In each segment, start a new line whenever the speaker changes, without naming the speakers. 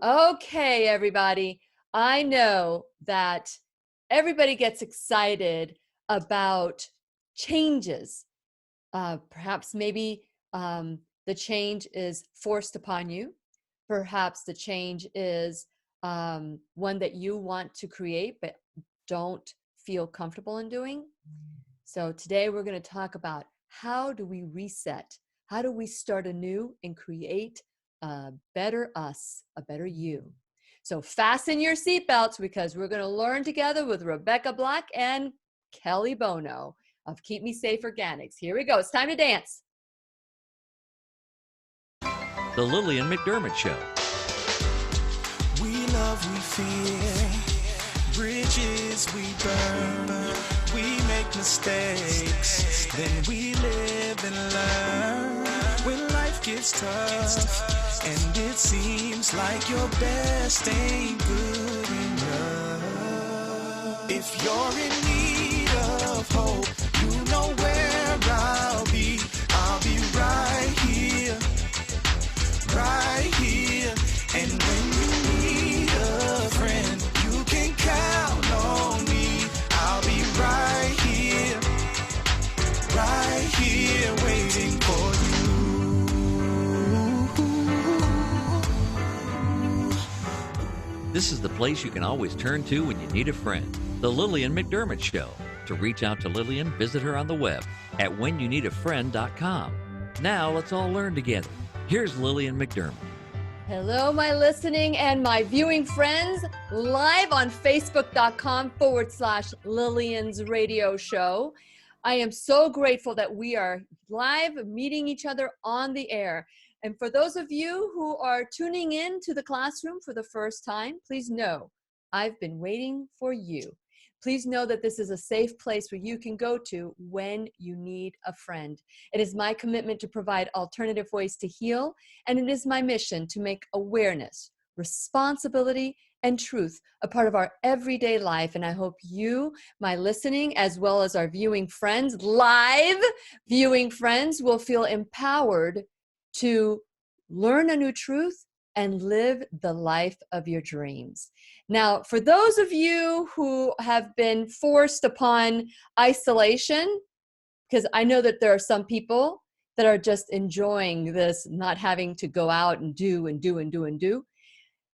Okay, everybody. I know that everybody gets excited about changes. Perhaps maybe the change is forced upon you. Perhaps the change is one that you want to create but don't feel comfortable in doing. So today we're going to talk about how do we reset? How do we start anew and create a better us, a better you? So fasten your seatbelts because we're going to learn together with Rebecca Black and Kelli Bono of Keep Me Safe Organics. Here we go. It's time to dance.
The Lillian McDermott Show.
We love, we fear, bridges we burn, we make mistakes, then we live and learn. When life gets tough, and it seems like your best ain't good enough. If you're in need of hope, you know where I'll be right here. Right here, and when you need a friend, you can count on me. I'll be right here, waiting for you.
This is the place you can always turn to when you need a friend. The Lillian McDermott Show. To reach out to Lillian, visit her on the web at whenyouneedafriend.com. Now let's all learn together. Here's Lillian McDermott.
Hello, my listening and my viewing friends, live on Facebook.com/Lillian's radio show. I am so grateful that we are live meeting each other on the air. And for those of you who are tuning in to the classroom for the first time, please know I've been waiting for you. Please know that this is a safe place where you can go to when you need a friend. It is my commitment to provide alternative ways to heal, and it is my mission to make awareness, responsibility, and truth a part of our everyday life. And I hope you, my listening, as well as our viewing friends, live viewing friends, will feel empowered to learn a new truth and live the life of your dreams. Now, for those of you who have been forced upon isolation, because I know that there are some people that are just enjoying this, not having to go out and do.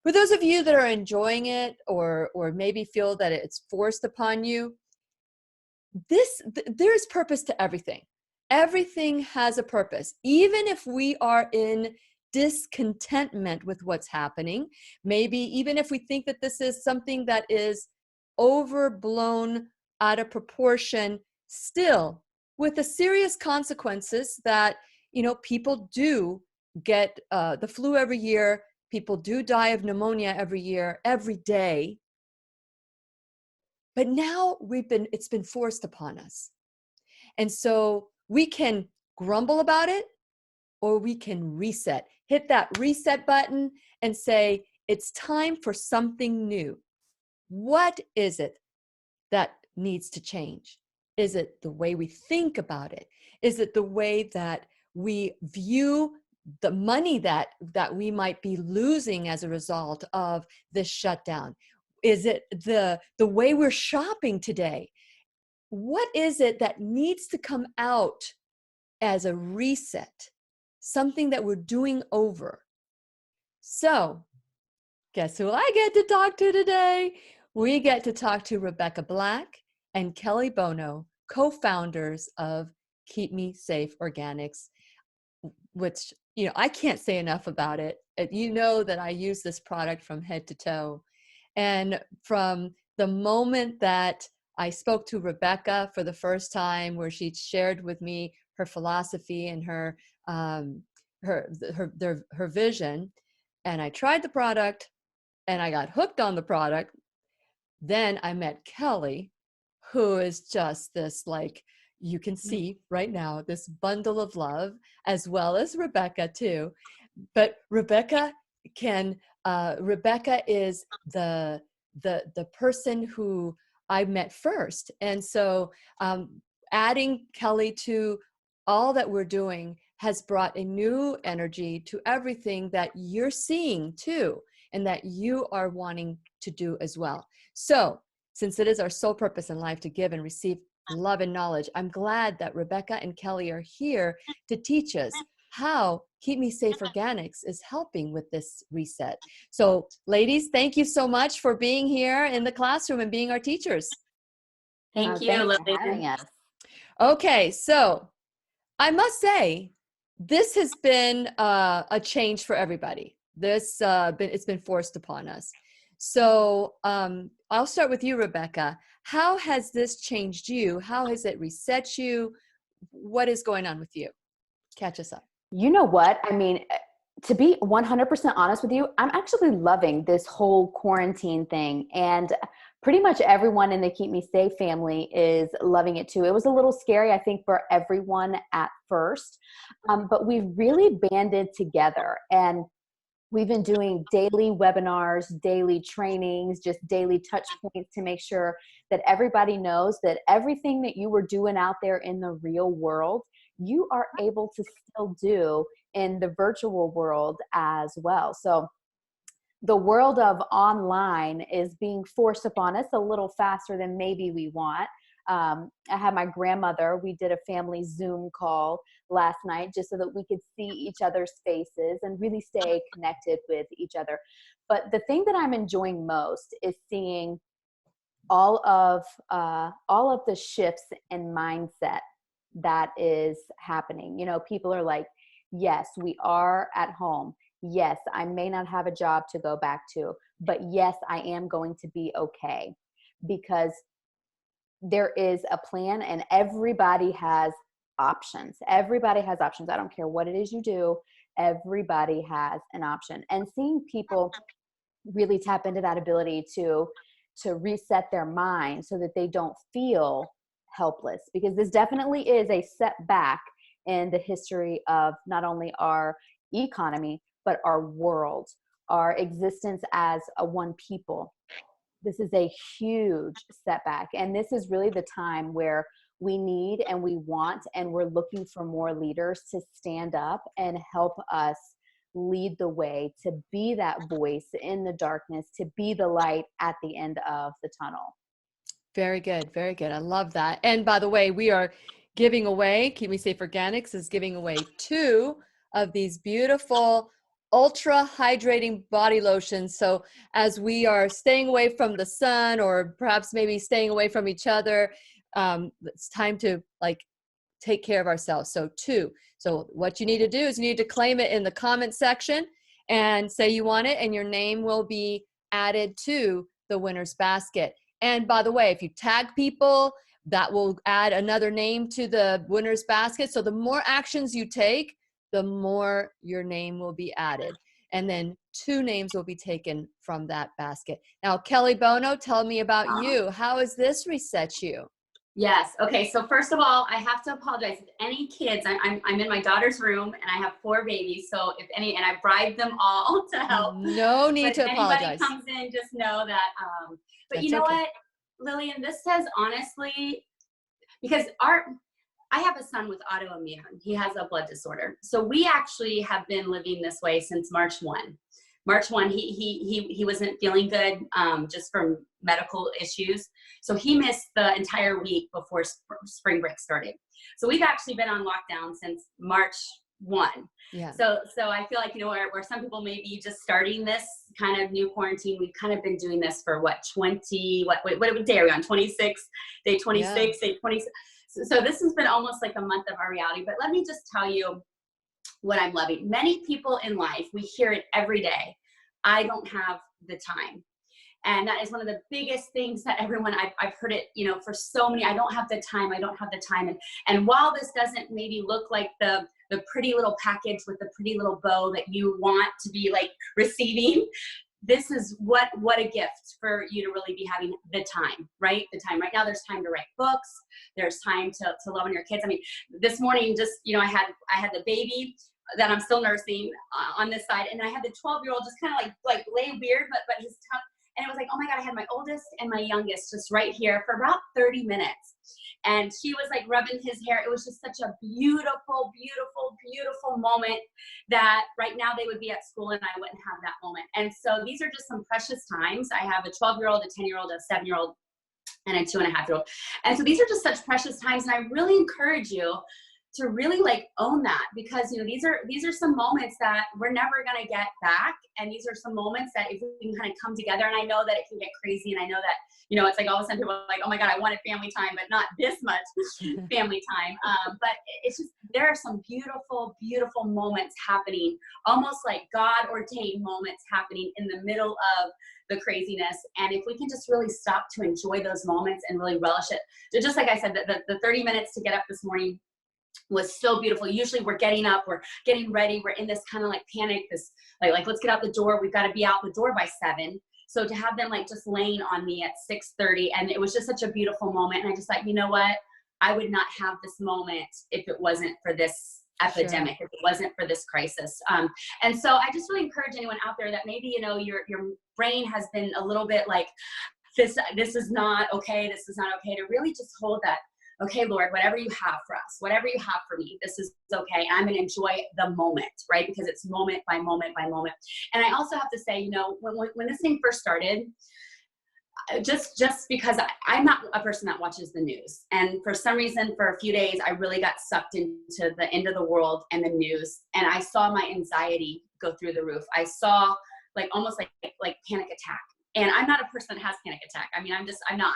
For those of you that are enjoying it or maybe feel that it's forced upon you, there's purpose to everything. Everything has a purpose. Even if we are in discontentment with what's happening, maybe even if we think that this is something that is overblown, out of proportion, still with the serious consequences that, people do get the flu every year, people do die of pneumonia every year, every day. But now it's been forced upon us. And so we can grumble about it, or we can reset. Hit that reset button and say, it's time for something new. What is it that needs to change? Is it the way we think about it? Is it the way that we view the money that we might be losing as a result of this shutdown? Is it the way we're shopping today? What is it that needs to come out as a reset? Something that we're doing over. So, guess who I get to talk to today? We get to talk to Rebecca Black and Kelli Bono, co-founders of Keep Me Safe Organics, which, I can't say enough about it. You know that I use this product from head to toe. And from the moment that I spoke to Rebecca for the first time, where she shared with me her philosophy and her vision, and I tried the product and I got hooked on the product. Then I met Kelli, who is just this, like, you can see right now, this bundle of love, as well as Rebecca too. But Rebecca is the person who I met first. And so adding Kelli to all that we're doing has brought a new energy to everything that you're seeing too. and that you are wanting to do as well. So since it is our sole purpose in life to give and receive love and knowledge, I'm glad that Rebecca and Kelly are here to teach us how Keep Me Safe Organics is helping with this reset. So ladies, thank you so much for being here in the classroom and being our teachers.
Thank you,
Thanks for
Lillian.
having us.
Okay, so I must say, this has been a change for everybody. It's been forced upon us. So I'll start with you, Rebecca. How has this changed you? How has it reset you? What is going on with you? Catch us up.
You know what? I mean, to be 100% honest with you, I'm actually loving this whole quarantine thing. And pretty much everyone in the Keep Me Safe family is loving it too. It was a little scary, I think, for everyone at first. But we've really banded together. And we've been doing daily webinars, daily trainings, just daily touch points to make sure that everybody knows that everything that you were doing out there in the real world, you are able to still do in the virtual world as well. So the world of online is being forced upon us a little faster than maybe we want. I had my grandmother, we did a family Zoom call last night just so that we could see each other's faces and really stay connected with each other. But the thing that I'm enjoying most is seeing all of the shifts in mindset that is happening. You know, people are like, yes, we are at home. Yes, I may not have a job to go back to, but yes, I am going to be okay, because there is a plan and everybody has options. Everybody has options. I don't care what it is you do. Everybody has an option. And seeing people really tap into that ability to reset their mind so that they don't feel helpless, because this definitely is a setback in the history of not only our economy, but our world, our existence as a one people. This is a huge setback. And this is really the time where we need and we want and we're looking for more leaders to stand up and help us lead the way, to be that voice in the darkness, to be the light at the end of the tunnel.
Very good. Very good. I love that. And by the way, we are giving away, Keep Me Safe Organics is giving away 2 of these beautiful ultra hydrating body lotions. So as we are staying away from the sun, or perhaps maybe staying away from each other, it's time to take care of ourselves. So 2. So what you need to do is you need to claim it in the comment section and say you want it, and your name will be added to the winner's basket. And by the way, if you tag people, that will add another name to the winner's basket. So the more actions you take, the more your name will be added. And then 2 names will be taken from that basket. Now, Kelli Bono, tell me about you. How has this reset you?
Yes. Okay. So first of all, I have to apologize. If any kids, I'm in my daughter's room and I have 4 babies. So if any, and I bribed them all to help.
No need to apologize.
If anybody comes in, just know that. But
That's
you know
okay.
what, Lillian, this says honestly, because I have a son with autoimmune. He has a blood disorder. So we actually have been living this way since March 1. March 1, he wasn't feeling good just from medical issues. So he missed the entire week before spring break started. So we've actually been on lockdown since March 1.
Yeah.
So I feel like, you know, where some people may be just starting this kind of new quarantine, we've kind of been doing this for what day are we on? 26, day 26,
Yeah.
day 26. So this has been almost like a month of our reality. But let me just tell you what I'm loving. Many people in life, we hear it every day. I don't have the time. And that is one of the biggest things that everyone, I've heard it, you know, for so many, I don't have the time. I don't have the time. And while this doesn't maybe look like the pretty little package with the pretty little bow that you want to be like receiving, this is what a gift for you to really be having the time, right? The time right now, there's time to write books. There's time to love on your kids. I mean, this morning, just, you know, I had the baby that I'm still nursing on this side. And I had the 12-year-old just kind of like lay weird, but his tongue. And it was like, oh my God, I had my oldest and my youngest just right here for about 30 minutes. And he was like rubbing his hair. It was just such a beautiful, beautiful, beautiful moment that right now they would be at school and I wouldn't have that moment. And so these are just some precious times. I have a 12-year-old, a 10-year-old, a 7-year-old, and a 2.5-year-old. And so these are just such precious times. And I really encourage you to really like own that, because these are some moments that we're never going to get back, and these are some moments that if we can kind of come together, and I know that it can get crazy, and I know that it's like all of a sudden people are like, oh my God, I wanted family time, but not this much family time. But it's just, there are some beautiful, beautiful moments happening, almost like God ordained moments happening in the middle of the craziness. And if we can just really stop to enjoy those moments and really relish it. So just like I said, the 30 minutes to get up this morning was so beautiful. Usually we're getting up, we're getting ready, we're in this kind of like panic, this like let's get out the door, we've got to be out the door by 7. So to have them like just laying on me at 6:30, and it was just such a beautiful moment. And I just thought, you know what, I would not have this moment if it wasn't for this epidemic, if it wasn't for this crisis. And so I just really encourage anyone out there that maybe your brain has been a little bit like this is not okay, this is not okay, to really just hold that. Okay, Lord, whatever you have for us, whatever you have for me, this is okay. I'm going to enjoy the moment, right? Because it's moment by moment by moment. And I also have to say, when this thing first started, just because I'm not a person that watches the news. And for some reason, for a few days, I really got sucked into the end of the world and the news. And I saw my anxiety go through the roof. I saw like almost like panic attack. And I'm not a person that has panic attack. I mean, I'm not.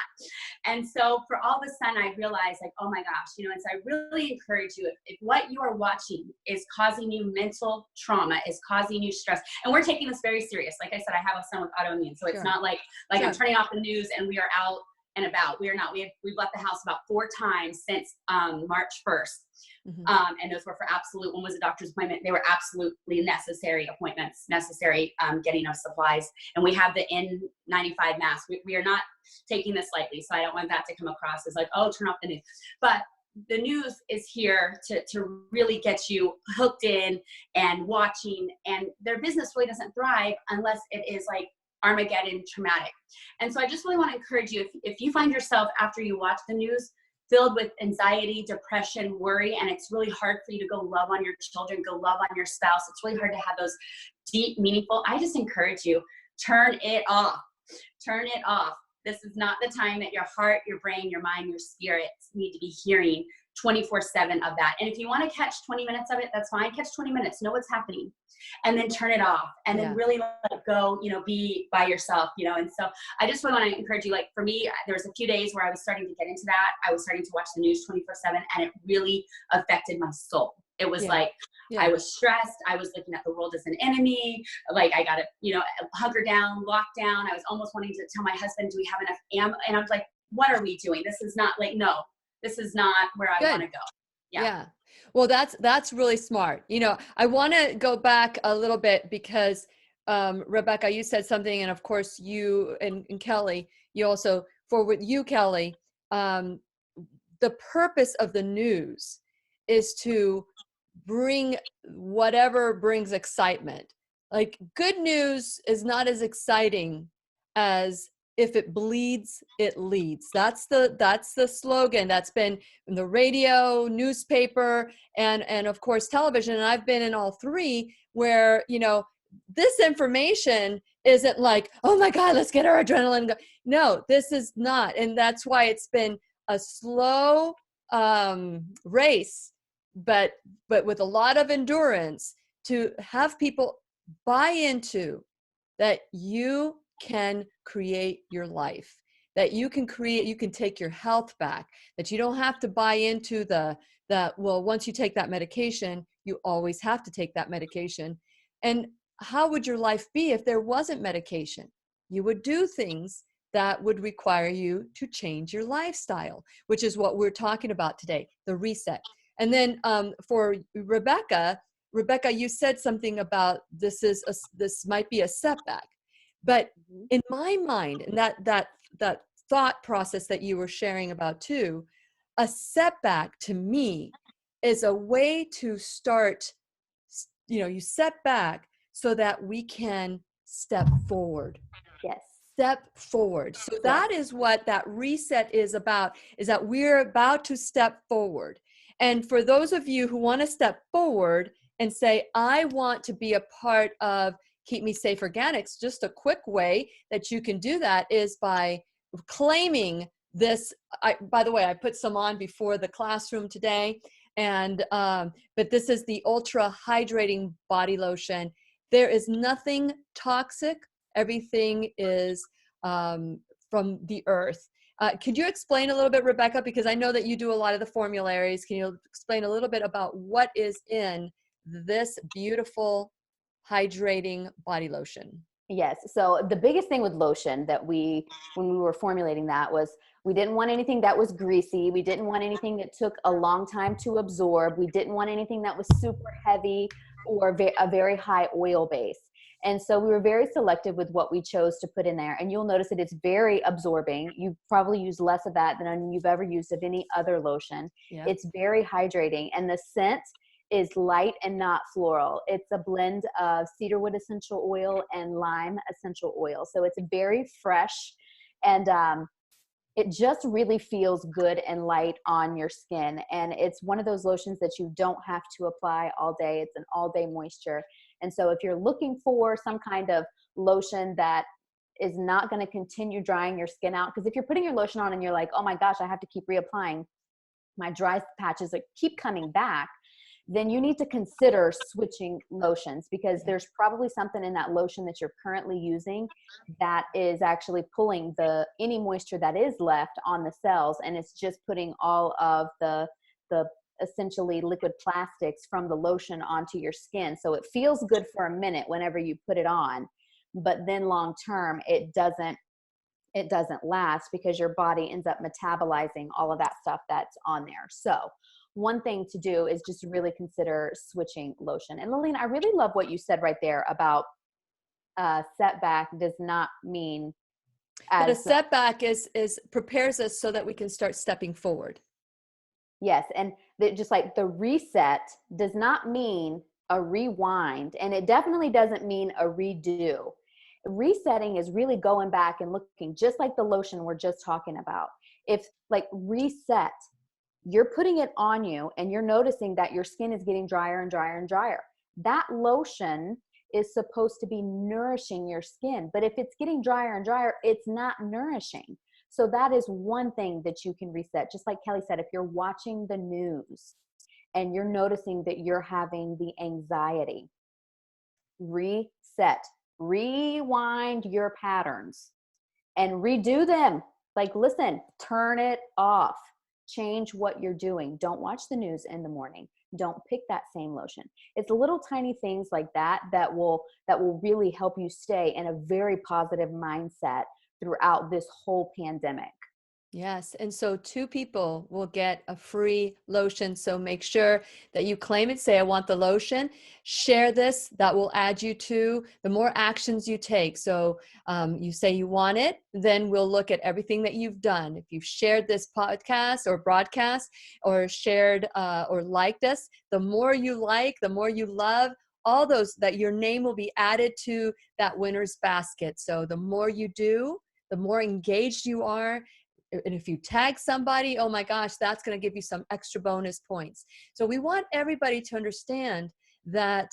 And so for all of a sudden I realized like, oh my gosh, and so I really encourage you, if what you are watching is causing you mental trauma, is causing you stress, and we're taking this very serious. Like I said, I have a son with autoimmune. So it's not like I'm turning off the news and we are out and about. We are not. We've left the house about 4 times since March 1st. Mm-hmm. And those were for absolute, one was a doctor's appointment. They were absolutely necessary appointments, necessary getting of supplies. And we have the N95 mask. We are not taking this lightly. So I don't want that to come across as like, oh, turn off the news. But the news is here to really get you hooked in and watching. And their business really doesn't thrive unless it is like Armageddon traumatic. And so I just really want to encourage you, if you find yourself after you watch the news filled with anxiety, depression, worry, and it's really hard for you to go love on your children, go love on your spouse, it's really hard to have those deep, meaningful, I just encourage you, turn it off. Turn it off. This is not the time that your heart, your brain, your mind, your spirit need to be hearing 24/7 of that. And if you want to catch 20 minutes of it, that's fine. Catch 20 minutes, know what's happening, and then turn it off, and then really let it go, be by yourself, And so I just really want to encourage you, like for me, there was a few days where I was starting to get into that. I was starting to watch the news 24/7, and it really affected my soul. It was I was stressed. I was looking at the world as an enemy. Like I got to, hunker down, lock down. I was almost wanting to tell my husband, do we have enough ammo? And I was like, what are we doing? This is not like, no, this is not where I want to go.
Yeah. Well, that's really smart. I want to go back a little bit because, Rebecca, you said something, and of course you and Kelly, you also, with you, Kelly, the purpose of the news is to bring whatever brings excitement. Like good news is not as exciting as if it bleeds, it leads. That's the slogan that's been in the radio, newspaper, and of course television. And I've been in all 3 where, this information isn't like, oh my God, let's get our adrenaline go. No, this is not. And that's why it's been a slow race, but with a lot of endurance to have people buy into that you can create your life, that you can take your health back, that you don't have to buy into well, once you take that medication, you always have to take that medication. And how would your life be if there wasn't medication? You would do things that would require you to change your lifestyle, which is what we're talking about today, the reset. And then for Rebecca, you said something about this might be a setback. But in my mind, and that thought process that you were sharing about too, a setback to me is a way to start, you set back so that we can step forward.
Yes.
step forward. So
Yeah.
that is what that reset is about, is that we're about to step forward. And for those of you who want to step forward and say, I want to be a part of Keep Me Safe Organics, just a quick way that you can do that is by claiming this. By the way, I put some on before the classroom today, and but this is the Ultra Hydrating Body Lotion. There is nothing toxic. Everything is from the earth. Could you explain a little bit, Rebecca, because I know that you do a lot of the formularies. Can you explain a little bit about what is in this beautiful hydrating body lotion?
Yes. So the biggest thing with lotion that when we were formulating that, was we didn't want anything that was greasy. We didn't want anything that took a long time to absorb. We didn't want anything that was super heavy or a very high oil base. And so we were very selective with what we chose to put in there. And you'll notice that it's very absorbing. You probably use less of that than you've ever used of any other lotion.
Yeah.
It's very hydrating. And the scent is light and not floral. It's a blend of cedarwood essential oil and lime essential oil. So it's very fresh, and it just really feels good and light on your skin. And it's one of those lotions that you don't have to apply all day. It's an all day moisture. And so if you're looking for some kind of lotion that is not going to continue drying your skin out, because if you're putting your lotion on and you're like, oh my gosh, I have to keep reapplying, my dry patches that keep coming back, then you need to consider switching lotions, because there's probably something in that lotion that you're currently using that is actually pulling any moisture that is left on the cells, and it's just putting all of the essentially liquid plastics from the lotion onto your skin. So it feels good for a minute whenever you put it on, but then long term it doesn't last, because your body ends up metabolizing all of that stuff that's on there. So one thing to do is just really consider switching lotion. And Lillian, I really love what you said right there about setback does not mean
But a setback is prepares us so that we can start stepping forward.
Yes. And just like the reset does not mean a rewind, and it definitely doesn't mean a redo. Resetting is really going back and looking, just like the lotion we're just talking about. If like reset, you're putting it on you and you're noticing that your skin is getting drier and drier and drier. That lotion is supposed to be nourishing your skin, but if it's getting drier and drier, it's not nourishing. So that is one thing that you can reset. Just like Kelly said, if you're watching the news and you're noticing that you're having the anxiety, reset, rewind your patterns and redo them. Like, listen, turn it off. Change what you're doing. Don't watch the news in the morning. Don't pick that same lotion. It's little tiny things like that that will really help you stay in a very positive mindset throughout this whole pandemic.
Yes. And so 2 people will get a free lotion. So make sure that you claim it. Say, I want the lotion. Share this. That will add you to the more actions you take. So you say you want it, then we'll look at everything that you've done. If you've shared this podcast or broadcast or shared or liked us, the more you like, the more you love, all those, that your name will be added to that winner's basket. So the more you do, the more engaged you are. And if you tag somebody, oh my gosh, that's going to give you some extra bonus points. So we want everybody to understand that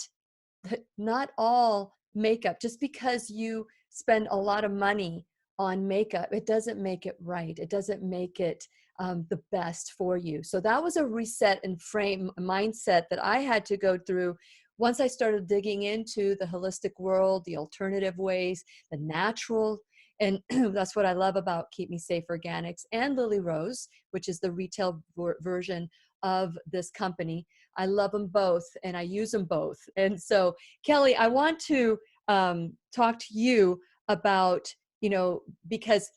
not all makeup, just because you spend a lot of money on makeup, it doesn't make it right. It doesn't make it the best for you. So that was a reset and mindset that I had to go through once I started digging into the holistic world, the alternative ways, the natural. And that's what I love about Keep Me Safe Organics and Lily Rose, which is the retail version of this company. I love them both and I use them both. And so, Kelly, I want to talk to you about, because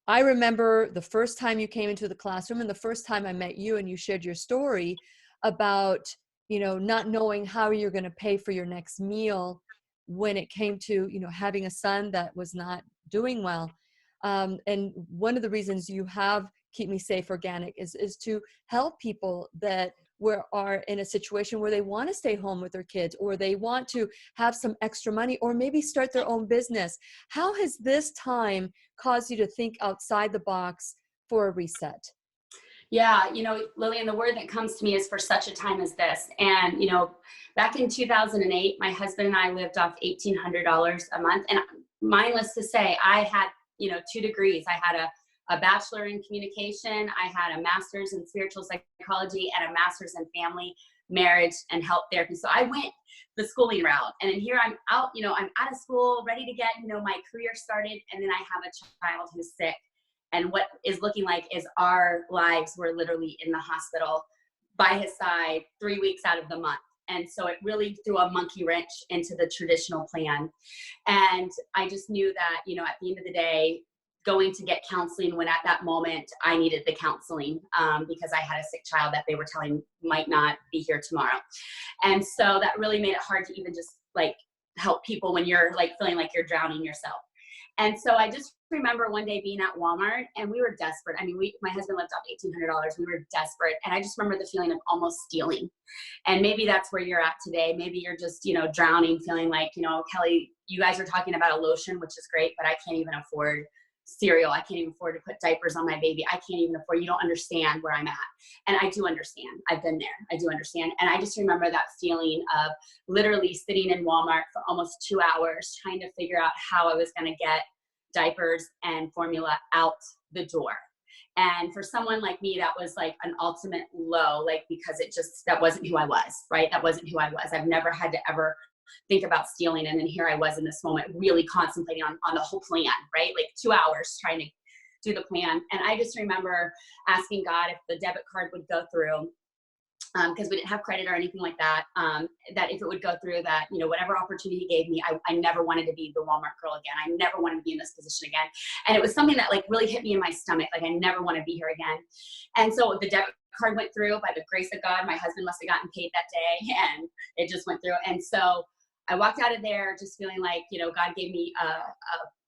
I remember the first time you came into the classroom and the first time I met you and you shared your story about, not knowing how you're going to pay for your next meal when it came to, having a son that was not doing well. And one of the reasons you have Keep Me Safe Organic is to help people that are in a situation where they want to stay home with their kids, or they want to have some extra money, or maybe start their own business. How has this time caused you to think outside the box for a reset?
Yeah, Lillian, the word that comes to me is for such a time as this. And, back in 2008, my husband and I lived off $1,800 a month. And mindless to say, I had, 2 degrees. I had a bachelor in communication. I had a master's in spiritual psychology and a master's in family, marriage, and health therapy. So I went the schooling route. And then here I'm out, I'm out of school, ready to get, my career started. And then I have a child who's sick. And what is looking like is our lives were literally in the hospital by his side 3 weeks out of the month. And so it really threw a monkey wrench into the traditional plan. And I just knew that, at the end of the day, going to get counseling when at that moment I needed the counseling because I had a sick child that they were telling might not be here tomorrow. And so that really made it hard to even just help people when you're feeling like you're drowning yourself. And so I just remember one day being at Walmart and we were desperate. I mean, my husband lived off $1,800. We were desperate. And I just remember the feeling of almost stealing. And maybe that's where you're at today. Maybe you're just, drowning, feeling like, Kelly, you guys are talking about a lotion, which is great, but I can't even afford cereal. I can't even afford to put diapers on my baby. I can't even afford, you don't understand where I'm at. And I do understand. I've been there. I do understand. And I just remember that feeling of literally sitting in Walmart for almost 2 hours trying to figure out how I was going to get diapers and formula out the door. And for someone like me, that was like an ultimate low, because that wasn't who I was, right? That wasn't who I was. I've never had to ever think about stealing. And then here I was in this moment, really contemplating on the whole plan, right? 2 hours trying to do the plan. And I just remember asking God if the debit card would go through, because we didn't have credit or anything like that, that if it would go through, that, whatever opportunity he gave me, I never wanted to be the Walmart girl again. I never wanted to be in this position again. And it was something that really hit me in my stomach. I never want to be here again. And so the debit card went through by the grace of God. My husband must have gotten paid that day and it just went through. And so I walked out of there just feeling like, God gave me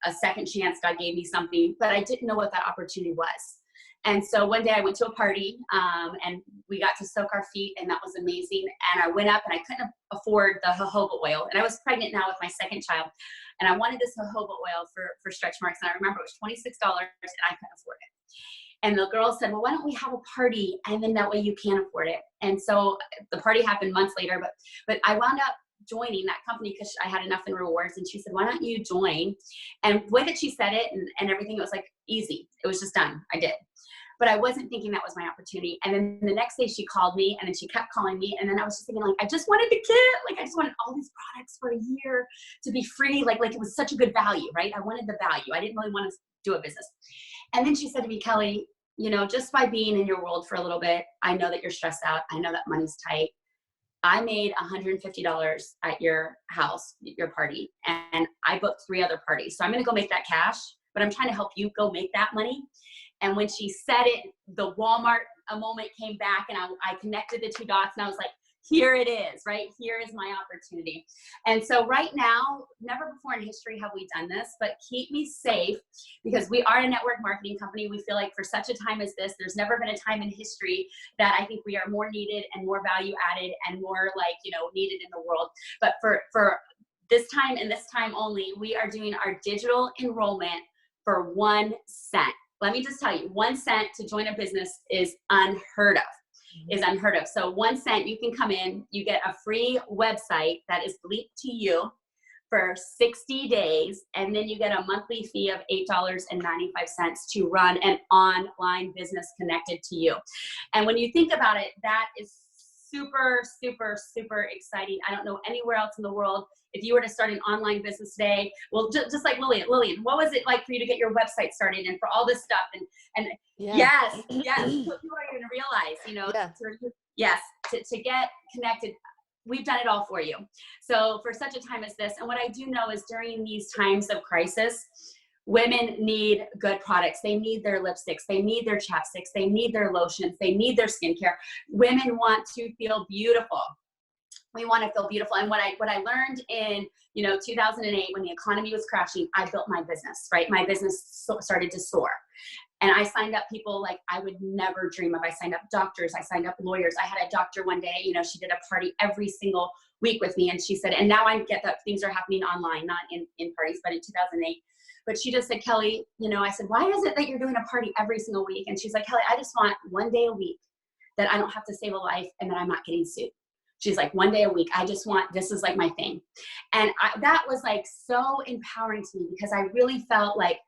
a second chance. God gave me something, but I didn't know what that opportunity was. And so one day I went to a party and we got to soak our feet, and that was amazing. And I went up and I couldn't afford the jojoba oil. And I was pregnant now with my second child. And I wanted this jojoba oil for stretch marks. And I remember it was $26 and I couldn't afford it. And the girl said, well, why don't we have a party? And then that way you can afford it. And so the party happened months later, but I wound up joining that company because I had enough in rewards. And she said, why don't you join? And the way that she said it and everything, it was easy. It was just done. I did. But I wasn't thinking that was my opportunity. And then the next day she called me, and then she kept calling me. And then I was just thinking, I just wanted the kit. I just wanted all these products for a year to be free. Like it was such a good value, right? I wanted the value. I didn't really want to do a business. And then she said to me, Kelly, just by being in your world for a little bit, I know that you're stressed out. I know that money's tight. I made $150 at your house, your party, and I booked 3 other parties. So I'm going to go make that cash, but I'm trying to help you go make that money. And when she said it, the Walmart moment came back, and I connected the 2 dots, and I was like, here it is, right? Here is my opportunity. And so right now, never before in history have we done this, but keep me safe, because we are a network marketing company. We feel like for such a time as this, there's never been a time in history that I think we are more needed and more value added and more needed in the world. But for this time and this time only, we are doing our digital enrollment for 1 cent. Let me just tell you, 1 cent to join a business is unheard of. So 1 cent, you can come in, you get a free website that is linked to you for 60 days, and then you get a monthly fee of $8.95 to run an online business connected to you. And when you think about it, that is super, super, super exciting. I don't know anywhere else in the world. If you were to start an online business today, well, just like Lillian, what was it like for you to get your website started and for all this stuff? And
Yeah.
yes, people are going to realize, to get connected, we've done it all for you. So for such a time as this, and what I do know is during these times of crisis, women need good products. They need their lipsticks. They need their chapsticks. They need their lotions. They need their skincare. Women want to feel beautiful. We want to feel beautiful. And what I learned in 2008 when the economy was crashing, I built my business, right? My business started to soar. And I signed up people like I would never dream of. I signed up doctors. I signed up lawyers. I had a doctor one day, you know, she did a party every single week with me. And she said, and now I get that things are happening online, not in parties, but in 2008. But she just said, Kelly, you know, I said, why is it that you're doing a party every single week? And she's like, Kelly, I just want one day a week that I don't have to save a life and that I'm not getting sued. She's like, one day a week. I just want, this is like my thing. And that was like so empowering to me, because I really felt like,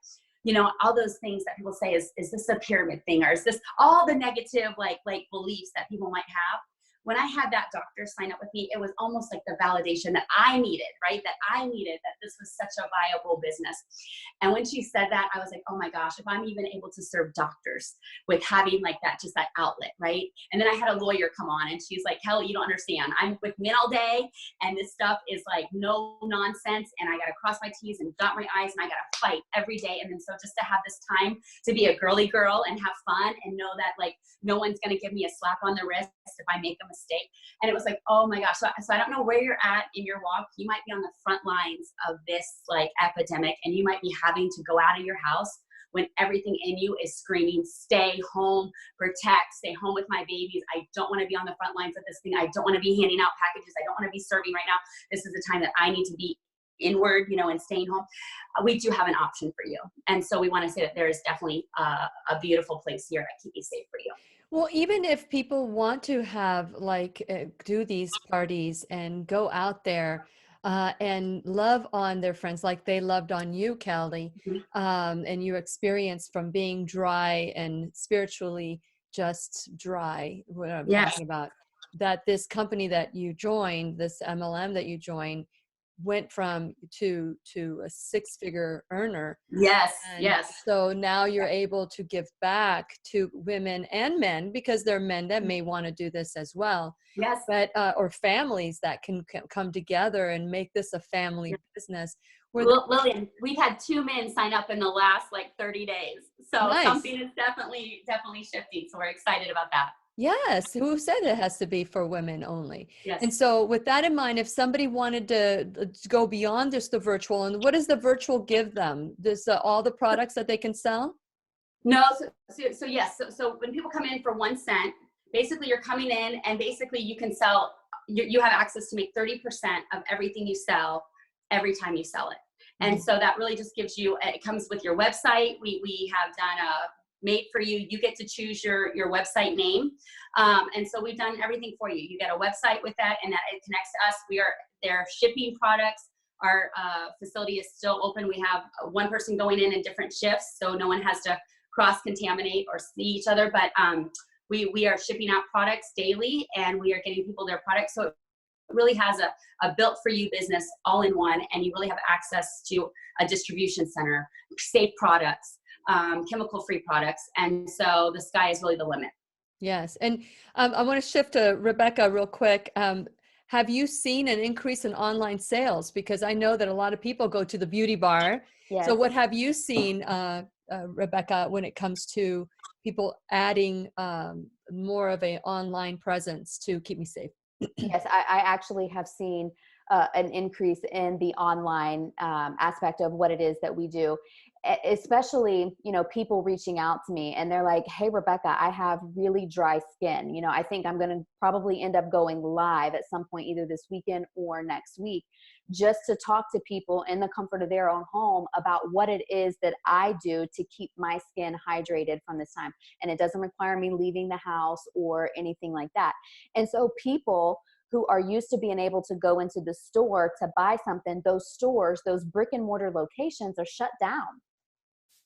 you know, all those things that people say, is this a pyramid thing? Or is this all the negative, like beliefs that people might have? When I had that doctor sign up with me, it was almost like the validation that I needed, right? That I needed, that this was such a viable business. And when she said that, I was like, oh my gosh, if I'm even able to serve doctors with having like that, just that outlet, right? And then I had a lawyer come on and she's like, Kelly, you don't understand. I'm with men all day and this stuff is like no nonsense. And I got to cross my T's and dot my I's and I got to fight every day. And then so just to have this time to be a girly girl and have fun and know that like no one's going to give me a slap on the wrist if I make a mistake. And it was like, oh my gosh. So I don't know where you're at in your walk. You might be on the front lines of this like epidemic, and you might be having to go out of your house when everything in you is screaming, stay home, protect, stay home with my babies. I don't want to be on the front lines of this thing. I don't want to be handing out packages. I don't want to be serving right now. This is the time that I need to be inward, you know, and staying home. We do have an option for you. And so we want to say that there is definitely a beautiful place here at Keep Me Safe for you.
Well, even if people want to have like do these parties and go out there and love on their friends like they loved on you, Kelly, and you experienced from being dry and spiritually just dry, what I'm talking about, that this company that you joined, this MLM that you joined, went from to a six-figure earner.
Yes,
And
yes.
so now you're able to give back to women and men, because there are men that may want to do this as well.
Yes.
But or families that can come together and make this a family business.
Lillian, we've had 2 men sign up in the last like 30 days. So
Nice.
Something is definitely shifting. So we're excited about that.
Yes, who said it has to be for women only?
Yes.
And so with that in mind, if somebody wanted to go beyond just the virtual, and what does the virtual give them? Does all the products that they can sell?
No, so yes. So when people come in for 1 cent, basically you're coming in and basically you can sell, you have access to make 30% of everything you sell every time you sell it. And so that really just gives you, it comes with your website. We have done a made for you. You get to choose your website name. And so we've done everything for you. You get a website with that, and that it connects to us. They're shipping products. Our facility is still open. We have one person going in different shifts, so no one has to cross-contaminate or see each other. But we are shipping out products daily, and we are getting people their products. So it really has a built for you business all in one, and you really have access to a distribution center, safe products, chemical-free products. And so the sky is really the limit.
Yes. And I want to shift to Rebecca real quick. Have you seen an increase in online sales? Because I know that a lot of people go to the beauty bar.
Yes.
So what have you seen, Rebecca, when it comes to people adding more of an online presence to Keep Me Safe?
Yes, I actually have seen an increase in the online aspect of what it is that we do, especially, you know, people reaching out to me and they're like, hey, Rebecca, I have really dry skin. You know, I think I'm going to probably end up going live at some point, either this weekend or next week, just to talk to people in the comfort of their own home about what it is that I do to keep my skin hydrated from this time. And it doesn't require me leaving the house or anything like that. And so people who are used to being able to go into the store to buy something, those stores, those brick and mortar locations are shut down.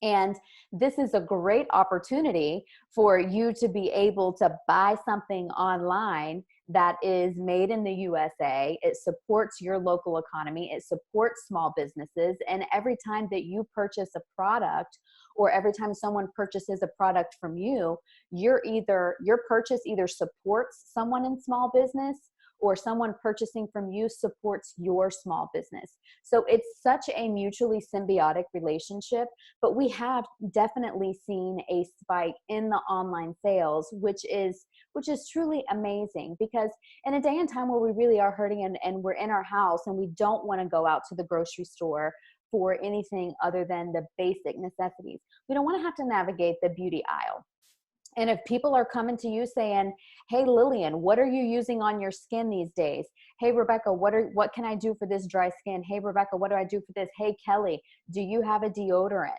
And this is a great opportunity for you to be able to buy something online that is made in the USA. It supports your local economy. It supports small businesses. And every time that you purchase a product, or every time someone purchases a product from you, your purchase either supports someone in small business, or someone purchasing from you supports your small business. So it's such a mutually symbiotic relationship, but we have definitely seen a spike in the online sales, which is truly amazing, because in a day and time where we really are hurting and we're in our house and we don't want to go out to the grocery store for anything other than the basic necessities. We don't want to have to navigate the beauty aisle. And if people are coming to you saying, hey, Lillian, what are you using on your skin these days? Hey, Rebecca, what can I do for this dry skin? Hey, Rebecca, what do I do for this? Hey, Kelly, do you have a deodorant?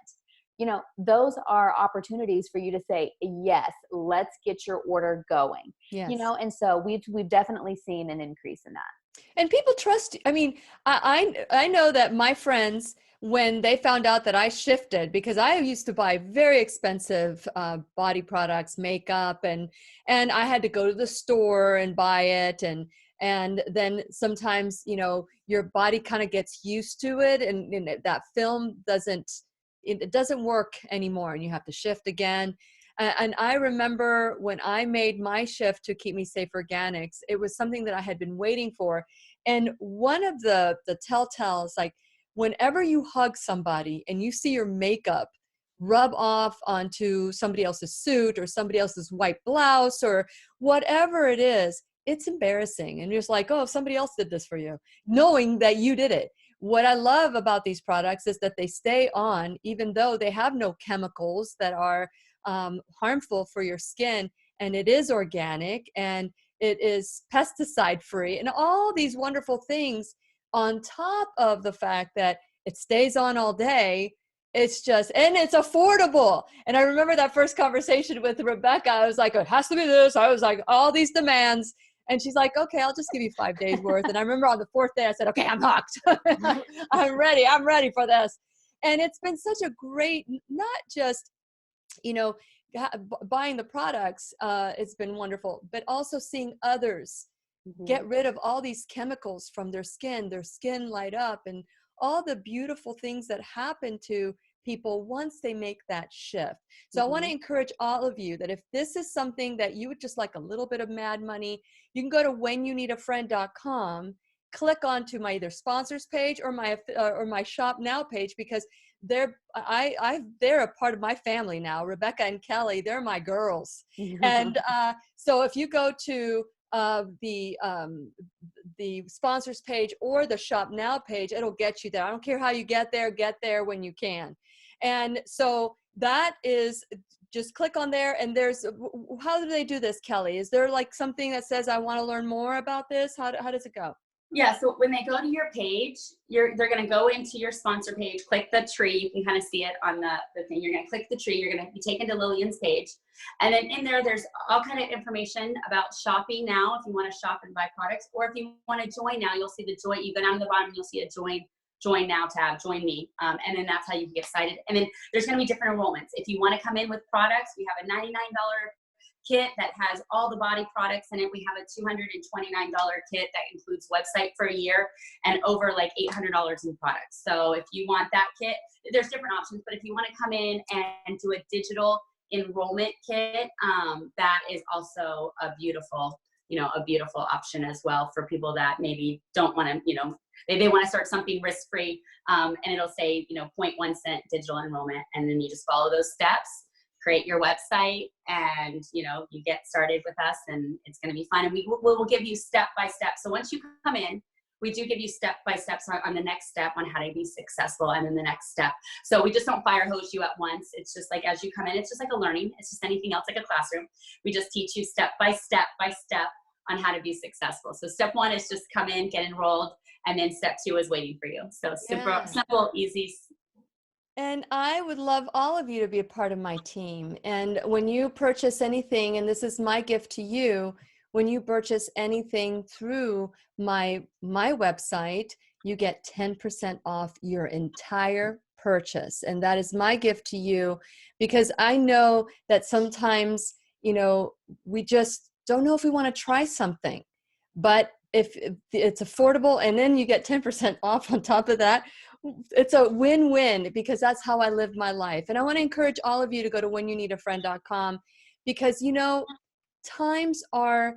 You know, those are opportunities for you to say, yes, let's get your order going.
Yes.
You know, and so we've definitely seen an increase in that.
And people trust, I mean, I know that my friends, when they found out that I shifted, because I used to buy very expensive body products, makeup, and I had to go to the store and buy it, and then sometimes, you know, your body kind of gets used to it, and that film it doesn't work anymore, and you have to shift again. And I remember when I made my shift to Keep Me Safe Organics, it was something that I had been waiting for. And one of the telltales, like whenever you hug somebody and you see your makeup rub off onto somebody else's suit or somebody else's white blouse or whatever it is, it's embarrassing. And you're just like, oh, somebody else did this for you, knowing that you did it. What I love about these products is that they stay on, even though they have no chemicals that are harmful for your skin, and it is organic, and it is pesticide free, and all these wonderful things on top of the fact that it stays on all day. It's just, and it's affordable. And I remember that first conversation with Rebecca. I was like, it has to be this. I was like, all these demands. And she's like, okay, I'll just give you 5 days worth. And I remember on the 4th day, I said, okay, I'm hooked. I'm ready for this. And it's been such a great, not just, you know, buying the products, it's been wonderful, but also seeing others get rid of all these chemicals from their skin light up, and all the beautiful things that happen to people once they make that shift. So I want to encourage all of you that if this is something that you would just like a little bit of mad money, you can go to whenyouneedafriend.com, click onto my either sponsors page or my shop now page, because they're a part of my family now. Rebecca and Kelly, they're my girls. And so if you go to the sponsors page or the shop now page, it'll get you there. I don't care how you get there when you can. And so that is, just click on there, and there's, how do they do this, Kelly? Is there like something that says I want to learn more about this? How does it go?
Yeah, so when they go to your page, they're going to go into your sponsor page, click the tree. You can kind of see it on the thing. You're going to click the tree. You're going to be taken to Lillian's page. And then in there's all kind of information about shopping now, if you want to shop and buy products, or if you want to join now, you'll see the join. You go down to the bottom and you'll see a join now tab, join me. And then that's how you can get excited. And then there's going to be different enrollments. If you want to come in with products, we have a $99 kit that has all the body products in it. We have a $229 kit that includes website for a year and over like $800 in products. So if you want that kit, there's different options. But if you want to come in and do a digital enrollment kit, that is also a beautiful option as well for people that maybe don't want to, they want to start something risk-free, and it'll say, 0.1 cent digital enrollment. And then you just follow those steps, create your website, and you get started with us, and it's going to be fun. And we will give you step by step. So once you come in, we do give you step by steps on the next step on how to be successful, and then the next step. So we just don't fire hose you at once. It's just like as you come in, it's just like a learning. It's just anything else, like a classroom. We just teach you step by step on how to be successful. So step 1 is just come in, get enrolled, and then step 2 is waiting for you. So super simple, easy.
And I would love all of you to be a part of my team. And when you purchase anything, and this is my gift to you, when you purchase anything through my website, you get 10% off your entire purchase. And that is my gift to you, because I know that sometimes, we just don't know if we want to try something. But if it's affordable, and then you get 10% off on top of that, it's a win-win, because that's how I live my life. And I want to encourage all of you to go to whenyouneedafriend.com, because times are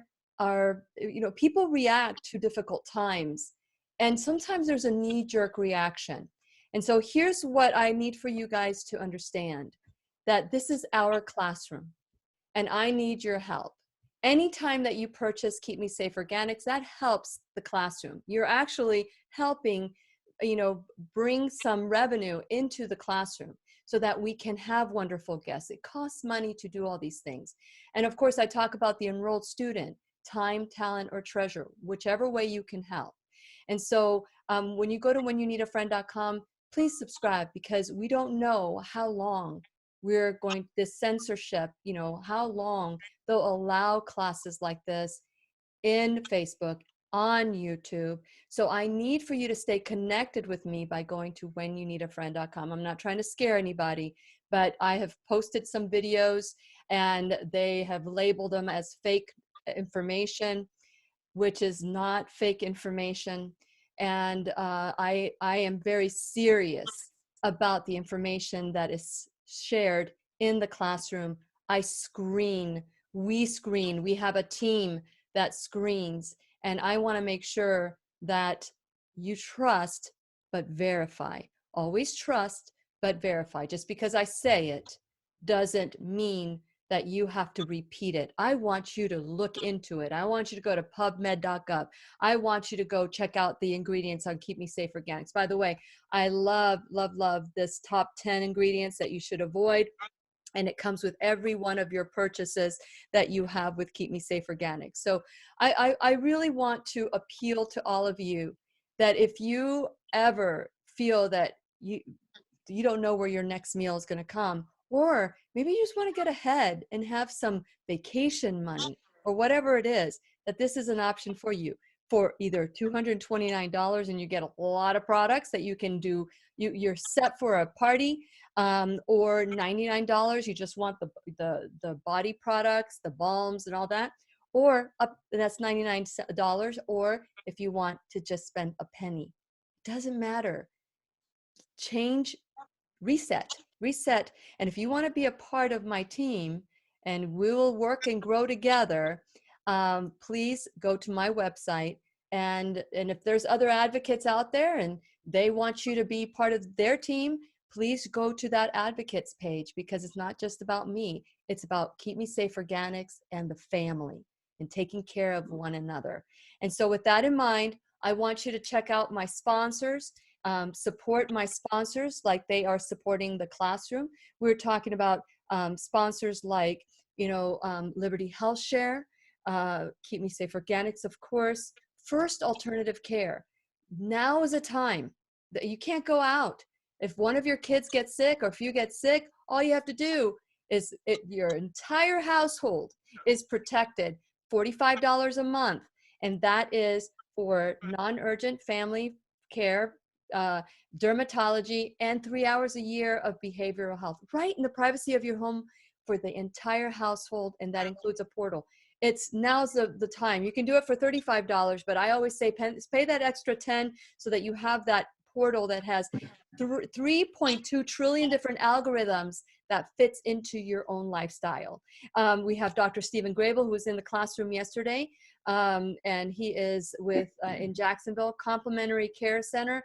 people react to difficult times, and sometimes there's a knee-jerk reaction. And so here's what I need for you guys to understand, that this is our classroom, and I need your help. Anytime that you purchase Keep Me Safe Organics, that helps the classroom. You're actually helping bring some revenue into the classroom so that we can have wonderful guests. It costs money to do all these things. And of course, I talk about the enrolled student, time, talent, or treasure, whichever way you can help. And so when you go to whenyouneedafriend.com, please subscribe, because we don't know how long we're going, this censorship, how long they'll allow classes like this in Facebook, on YouTube. So I need for you to stay connected with me by going to whenyouneedafriend.com. I'm not trying to scare anybody, but I have posted some videos and they have labeled them as fake information, which is not fake information. And I am very serious about the information that is shared in the classroom. I screen, we have a team that screens, and I want to make sure that you trust but verify. Always trust but verify. Just because I say it doesn't mean that you have to repeat it. I want you to look into it. I want you to go to pubmed.gov. I want you to go check out the ingredients on Keep Me Safe Organics. By the way, I love, love, love this top 10 ingredients that you should avoid. And it comes with every one of your purchases that you have with Keep Me Safe Organics. So I really want to appeal to all of you that if you ever feel that you don't know where your next meal is going to come, or maybe you just want to get ahead and have some vacation money or whatever it is, that this is an option for you for either $229 and you get a lot of products that you can do. You're set for a party, or $99. You just want the body products, the balms and all that, or that's $99. Or if you want to just spend a penny, doesn't matter. Change, reset. And if you want to be a part of my team and we will work and grow together, please go to my website. And if there's other advocates out there and they want you to be part of their team, please go to that advocates page, because it's not just about me. It's about Keep Me Safe Organics and the family and taking care of one another. And so with that in mind, I want you to check out my sponsors. Support my sponsors like they are supporting the classroom. We're talking about sponsors like, Liberty Health Share, Keep Me Safe Organics, of course, First Alternative Care. Now is a time that you can't go out. If one of your kids gets sick, or if you get sick, all you have to do is your entire household is protected, $45 a month. And that is for non-urgent family care, dermatology, and 3 hours a year of behavioral health, right in the privacy of your home for the entire household. And that includes a portal. Now's the time. You can do it for $35, but I always say pay that extra $10 so that you have that portal that has 3.2 trillion different algorithms that fits into your own lifestyle. We have Dr. Stephen Grabill, who was in the classroom yesterday, and he is with in Jacksonville Complementary Care Center.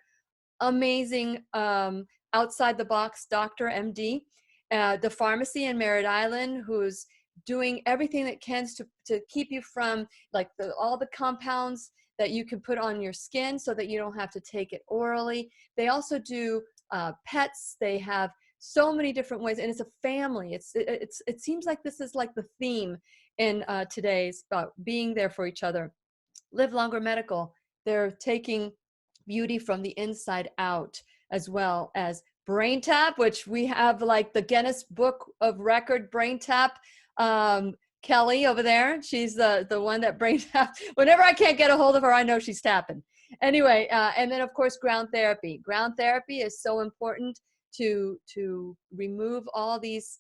Amazing, outside the box doctor, MD. The pharmacy in Merritt Island, who's doing everything that can to keep you from like all the compounds that you can put on your skin so that you don't have to take it orally. They also do pets. They have so many different ways, and it's a family. It seems like this is like the theme in today's about being there for each other. Live Longer Medical. They're taking beauty from the inside out, as well as Brain Tap, which we have like the Guinness Book of Record Brain Tap. Kelly over there, she's the one that brain taps. Whenever I can't get a hold of her, I know she's tapping. Anyway, and then of course ground therapy. Ground therapy is so important to remove all these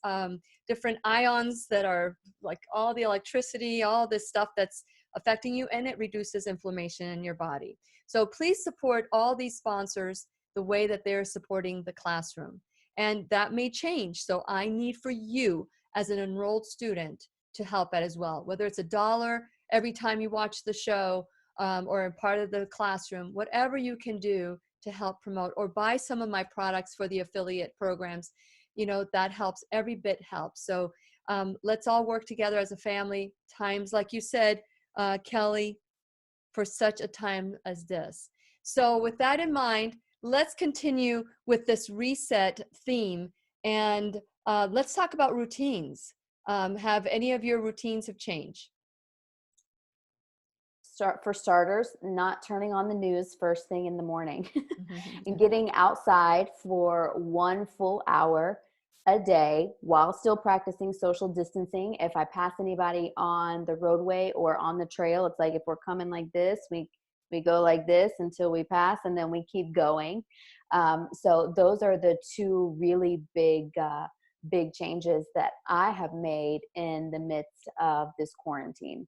different ions that are like all the electricity, all this stuff that's affecting you, and it reduces inflammation in your body. So please support all these sponsors the way that they're supporting the classroom. And that may change. So I need for you as an enrolled student to help out as well, whether it's $1 every time you watch the show, or a part of the classroom, whatever you can do to help promote, or buy some of my products for the affiliate programs, that helps. Every bit helps. So let's all work together as a family. Times, like you said, Kelly, for such a time as this. So with that in mind, let's continue with this reset theme, and let's talk about routines. Have any of your routines have changed?
For starters, not turning on the news first thing in the morning
Mhm.
and getting outside for 1 full hour a day while still practicing social distancing. If I pass anybody on the roadway or on the trail, it's like if we're coming like this, we go like this until we pass, and then we keep going. So those are the two really big changes that I have made in the midst of this quarantine.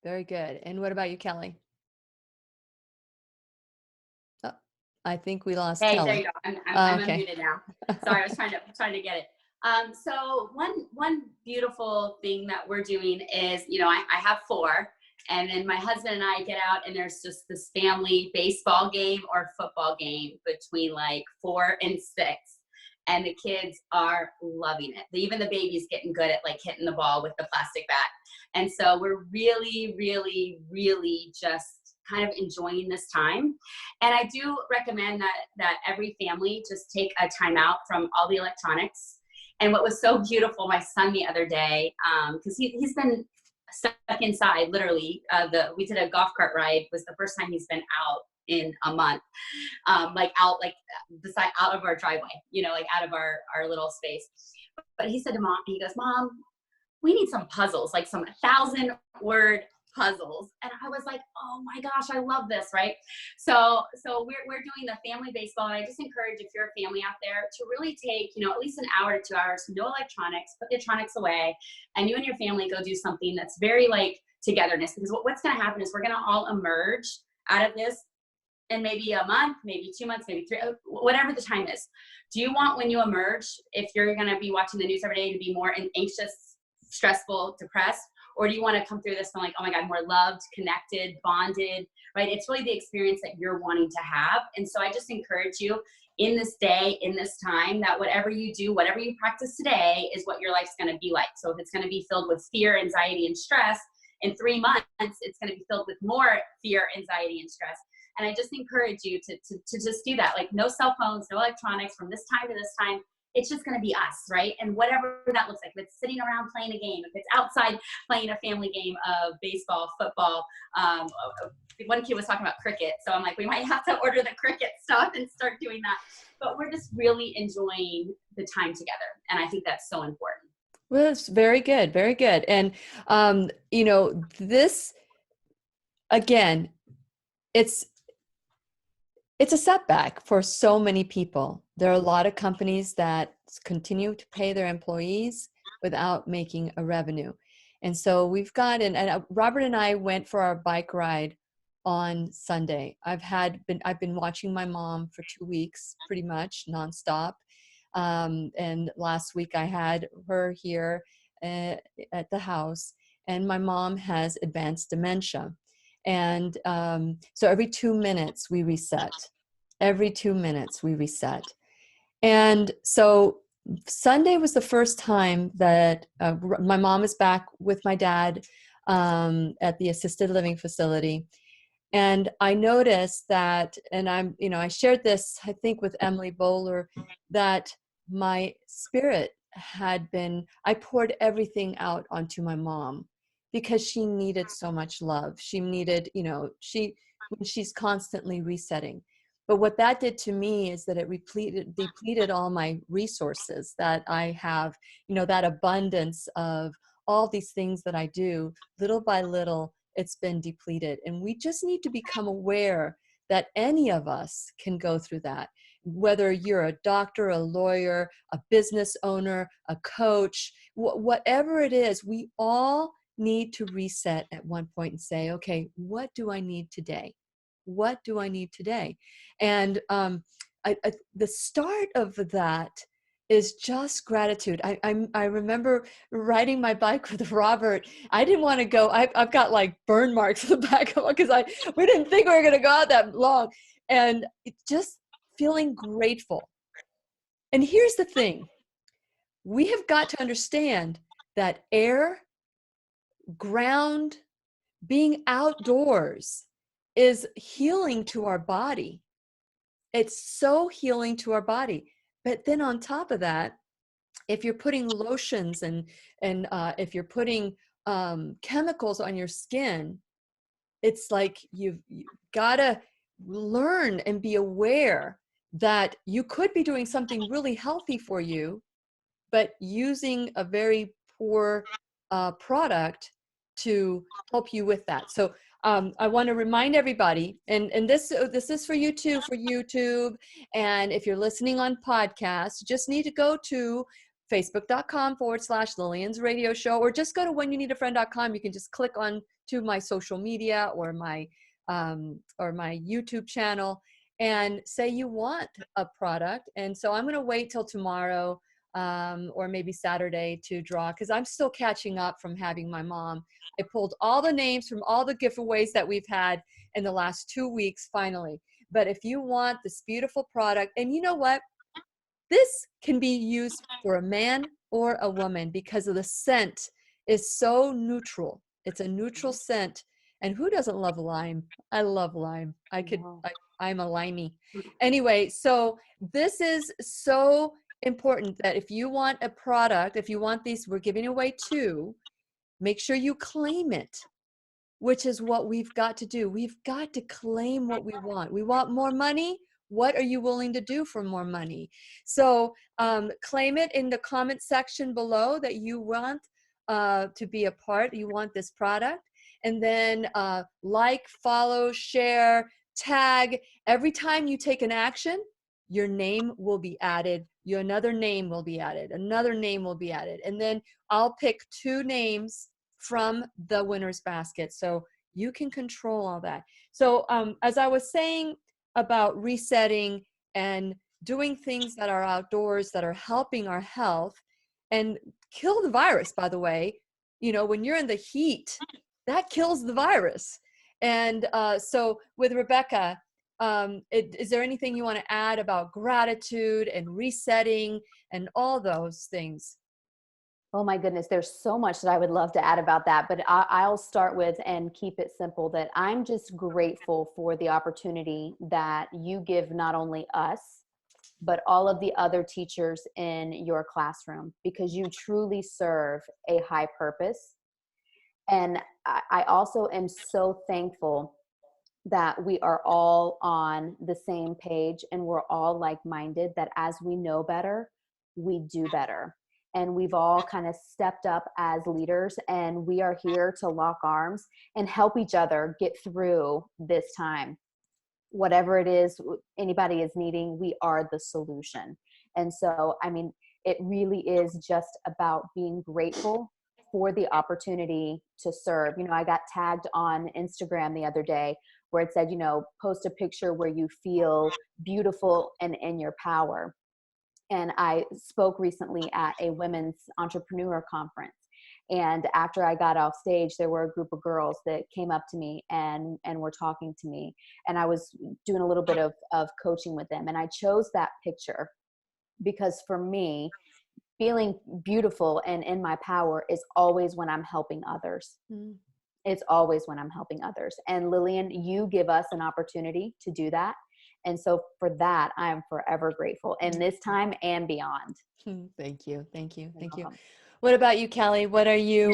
Very good. And what about you, Kelly? Oh, I think we lost
Hey, there
Kelly.
you go.
Oh,
I'm
okay.
unmuted now. Sorry, I was trying to get it. So one beautiful thing that we're doing is, I have four, and then my husband and I get out, and there's just this family baseball game or football game between like 4 and 6, and the kids are loving it. Even the baby's getting good at like hitting the ball with the plastic bat, and so we're really, really, really just kind of enjoying this time. And I do recommend that every family just take a time out from all the electronics. And what was so beautiful, my son the other day, because he's been stuck inside, literally. We did a golf cart ride. Was the first time he's been out in a month, like out of our driveway, like out of our little space. But he said to mom, he goes, "Mom, we need some puzzles, like some 1,000-word puzzles." And I was like, oh my gosh, I love this, right? So we're doing the family baseball, and I just encourage, if you're a family out there, to really take, at least an hour to 2 hours, no electronics, put the electronics away, and you and your family go do something that's very like togetherness. Because what's going to happen is we're going to all emerge out of this in maybe a month, maybe 2 months, maybe 3, whatever the time is. Do you want, when you emerge, if you're going to be watching the news every day, to be more anxious, stressful, depressed? Or do you want to come through this feeling like, oh my God, more loved, connected, bonded, right? It's really the experience that you're wanting to have. And so I just encourage you in this day, in this time, that whatever you do, whatever you practice today is what your life's going to be like. So if it's going to be filled with fear, anxiety, and stress, in 3 months, it's going to be filled with more fear, anxiety, and stress. And I just encourage you to just do that. Like, no cell phones, no electronics from this time to this time. It's just going to be us, right? And whatever that looks like, if it's sitting around playing a game, if it's outside playing a family game of baseball, football. One kid was talking about cricket, so I'm like, we might have to order the cricket stuff and start doing that. But we're just really enjoying the time together, and I think that's so important.
Well, it's very good, very good. And this, again, it's a setback for so many people. There are a lot of companies that continue to pay their employees without making a revenue. And so we've got, and Robert and I went for our bike ride on Sunday. I've been watching my mom for 2 weeks, pretty much nonstop. And last week I had her here at the house, and my mom has advanced dementia. And so every 2 minutes we reset. Every 2 minutes we reset. And so Sunday was the first time that my mom is back with my dad at the assisted living facility. And I noticed that, and I shared this, I think, with Emily Bowler, that my spirit I poured everything out onto my mom because she needed so much love. She needed, she's constantly resetting. But what that did to me is that it depleted all my resources that I have, that abundance of all these things that I do. Little by little, it's been depleted. And we just need to become aware that any of us can go through that. Whether you're a doctor, a lawyer, a business owner, a coach, whatever it is, we all need to reset at one point and say, okay, what do I need today? What do I need today? And the start of that is just gratitude. I remember riding my bike with Robert. I didn't want to go. I've got like burn marks on the back of it because we didn't think we were going to go out that long. And it's just feeling grateful. And here's the thing. We have got to understand that air, ground, being outdoors is healing to our body. It's so healing to our body. But then on top of that, if you're putting lotions and if you're putting chemicals on your skin, it's like you gotta learn and be aware that you could be doing something really healthy for you, but using a very poor product to help you with that. So I want to remind everybody, and this is for you too, for YouTube, and if you're listening on podcasts, you just need to go to facebook.com/Lillian's radio show, or just go to whenyouneedafriend.com. You can just click on to my social media or my YouTube channel and say you want a product. And so I'm going to wait till tomorrow or maybe Saturday to draw, because I'm still catching up from having my mom. I pulled all the names from all the giveaways that we've had in the last 2 weeks finally. But if you want this beautiful product, and you know what? This can be used for a man or a woman because of the scent is so neutral. It's a neutral scent. And who doesn't love lime? I love lime. I'm a limey. Anyway, so this is so important that if you want a product, if you want these, we're giving away 2, make sure you claim it, which is what we've got to do. We've got to claim what we want. We want more money. What are you willing to do for more money? So claim it in the comment section below that you want to be a part, you want this product. And then like, follow, share, tag. Every time you take an action, your name will be added. Another name will be added. Another name will be added. And then I'll pick 2 names from the winner's basket. So you can control all that. So as I was saying about resetting and doing things that are outdoors that are helping our health and kill the virus, by the way, you know, when you're in the heat, that kills the virus. And so with Rebecca, is there anything you want to add about gratitude and resetting and all those things?
Oh my goodness, there's so much that I would love to add about that, but I'll start with and keep it simple, that I'm just grateful for the opportunity that you give not only us, but all of the other teachers in your classroom, because you truly serve a high purpose. And I also am so thankful that we are all on the same page and we're all like-minded, that as we know better, we do better. And we've all kind of stepped up as leaders, and we are here to lock arms and help each other get through this time. Whatever it is anybody is needing, we are the solution. And so, I mean, it really is just about being grateful for the opportunity to serve. You know, I got tagged on Instagram the other day where it said, you know, post a picture where you feel beautiful and in your power. And I spoke recently at a women's entrepreneur conference. And after I got off stage, there were a group of girls that came up to me and were talking to me. And I was doing a little bit of coaching with them. And I chose that picture because for me, feeling beautiful and in my power is always when I'm helping others. Mm. It's always when I'm helping others. And Lillian, you give us an opportunity to do that. And so for that, I am forever grateful in this time and beyond.
Thank you. Thank you. Thank you. What about you, Kelly? What are you,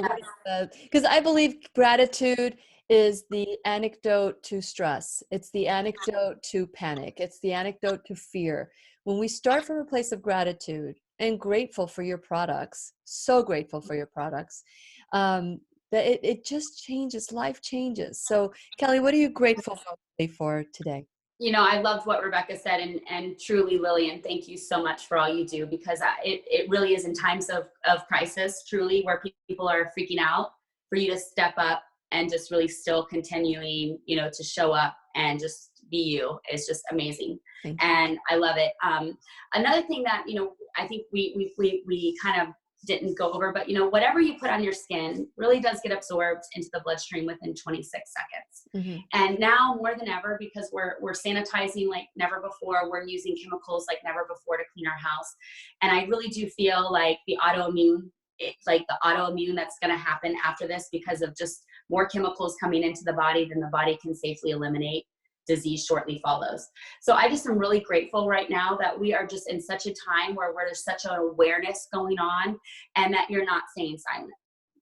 because I believe gratitude is the antidote to stress. It's the antidote to panic. It's the antidote to fear. When we start from a place of gratitude and grateful for your products, so grateful for your products, that it just changes, life changes. So Kelly, what are you grateful for today?
You know, I loved what Rebecca said, and truly, Lillian, thank you so much for all you do, because it really is in times of crisis, truly, where people are freaking out, for you to step up and just really still continuing, you know, to show up and just be you is just amazing. And I love it. Another thing that, you know, I think we kind of didn't go over, but you know, whatever you put on your skin really does get absorbed into the bloodstream within 26 seconds. Mm-hmm. And now more than ever, because we're sanitizing like never before, we're using chemicals like never before to clean our house. And I really do feel like the autoimmune that's going to happen after this, because of just more chemicals coming into the body than the body can safely eliminate. disease shortly follows. So I just am really grateful right now that we are just in such a time where there's such an awareness going on, and that you're not staying silent,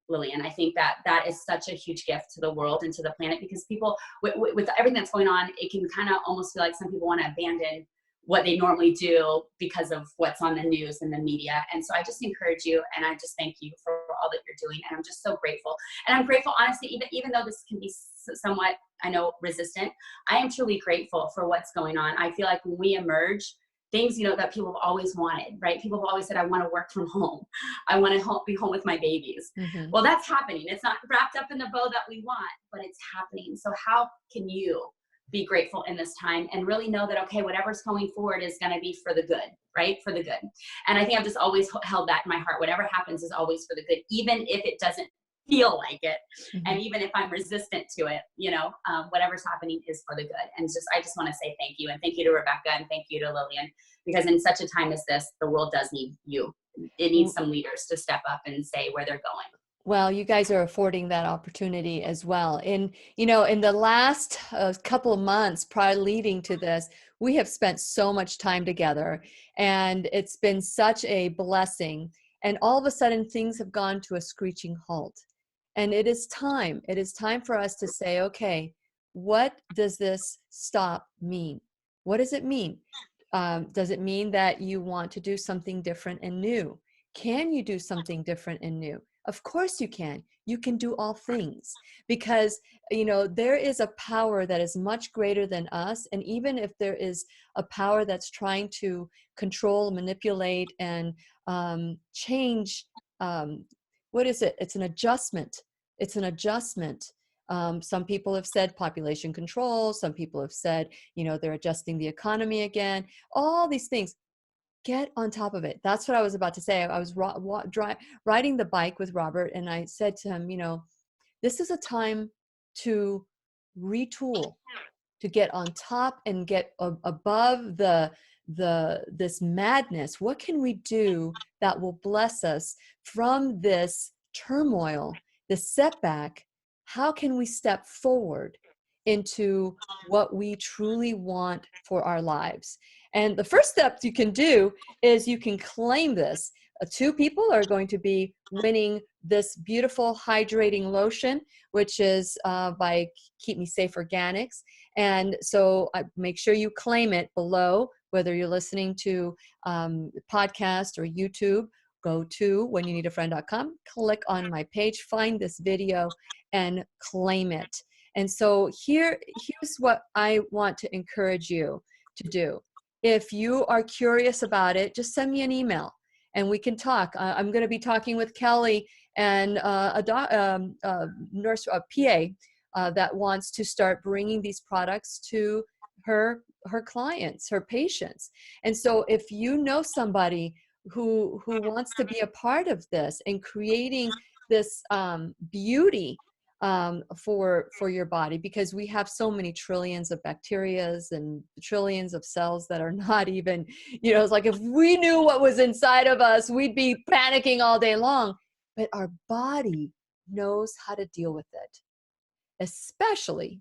Lillian. I think that that is such a huge gift to the world and to the planet, because people, with everything that's going on, it can kind of almost feel like some people want to abandon what they normally do because of what's on the news and the media. And so I just encourage you, and I just thank you for all that you're doing. And I'm just so grateful. And I'm grateful, honestly, even though this can be somewhat, I know, resistant, I am truly grateful for what's going on. I feel like when we emerge, things, you know, that people have always wanted, right? People have always said, I want to work from home. I want to be home with my babies.
Mm-hmm.
Well, that's happening. It's not wrapped up in the bow that we want, but it's happening. So how can you be grateful in this time and really know that, okay, whatever's going forward is going to be for the good, right? For the good. And I think I've just always held that in my heart. Whatever happens is always for the good, even if it doesn't feel like it.
Mm-hmm.
And even if I'm resistant to it, you know, whatever's happening is for the good. And I just want to say thank you. And thank you to Rebecca, and thank you to Lillian, because in such a time as this, the world does need you. It needs some leaders to step up and say where they're going.
Well, you guys are affording that opportunity as well. In the last couple of months prior leading to this, we have spent so much time together, and it's been such a blessing. And all of a sudden, things have gone to a screeching halt. And it is time for us to say, okay, what does this stop mean? What does it mean? Does it mean that you want to do something different and new? Can you do something different and new? Of course you can. You can do all things, because, you know, there is a power that is much greater than us. And even if there is a power that's trying to control, manipulate, and change, what is it? It's an adjustment. It's an adjustment. Some people have said population control. Some people have said, you know, they're adjusting the economy again. All these things. Get on top of it. That's what I was about to say. I was riding the bike with Robert, and I said to him, you know, this is a time to retool, to get on top and get above this madness. What can we do that will bless us from this turmoil, this setback? How can we step forward into what we truly want for our lives? And the first step you can do is you can claim this. 2 people are going to be winning this beautiful hydrating lotion, which is by Keep Me Safe Organics. And so make sure you claim it below, whether you're listening to podcast or YouTube. Go to whenyouneedafriend.com, click on my page, find this video, and claim it. And so here's what I want to encourage you to do. If you are curious about it, just send me an email and we can talk. I'm going to be talking with Kelly and a nurse, a PA that wants to start bringing these products to her clients, her patients. And so if you know somebody who wants to be a part of this and creating this beauty for your body, because we have so many trillions of bacterias and trillions of cells that are not even, you know, it's like if we knew what was inside of us, we'd be panicking all day long. But our body knows how to deal with it, especially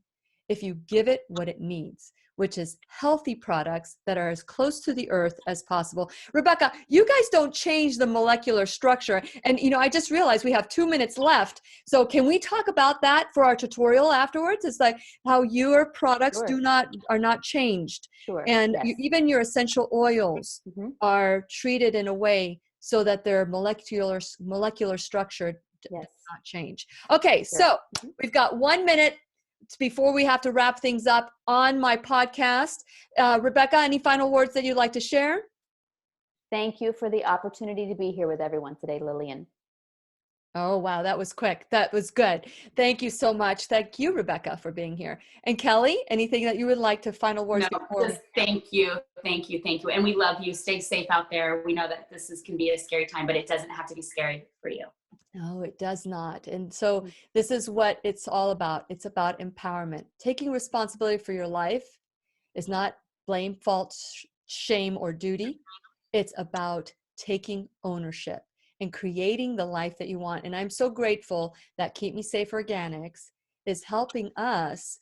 if you give it what it needs, which is healthy products that are as close to the earth as possible. Rebecca, you guys don't change the molecular structure. And, you know, I just realized we have 2 minutes left. So can we talk about that for our tutorial afterwards? It's like how your products
Sure.
are not changed.
Sure.
And
Yes.
even your essential oils
Mm-hmm.
are treated in a way so that their molecular structure does not change. Okay,
Sure.
so we've got 1 minute before we have to wrap things up on my podcast. Rebecca, any final words that you'd like to share?
Thank you for the opportunity to be here with everyone today, Lillian.
Oh, wow. That was quick. That was good. Thank you so much. Thank you, Rebecca, for being here. And Kelly, anything that you would like to final words before?
Just thank you. Thank you. Thank you. And we love you. Stay safe out there. We know that can be a scary time, but it doesn't have to be scary for you.
No, it does not. And so this is what it's all about. It's about empowerment. Taking responsibility for your life is not blame, fault, shame, or duty. It's about taking ownership and creating the life that you want. And I'm so grateful that Keep Me Safe Organics is helping us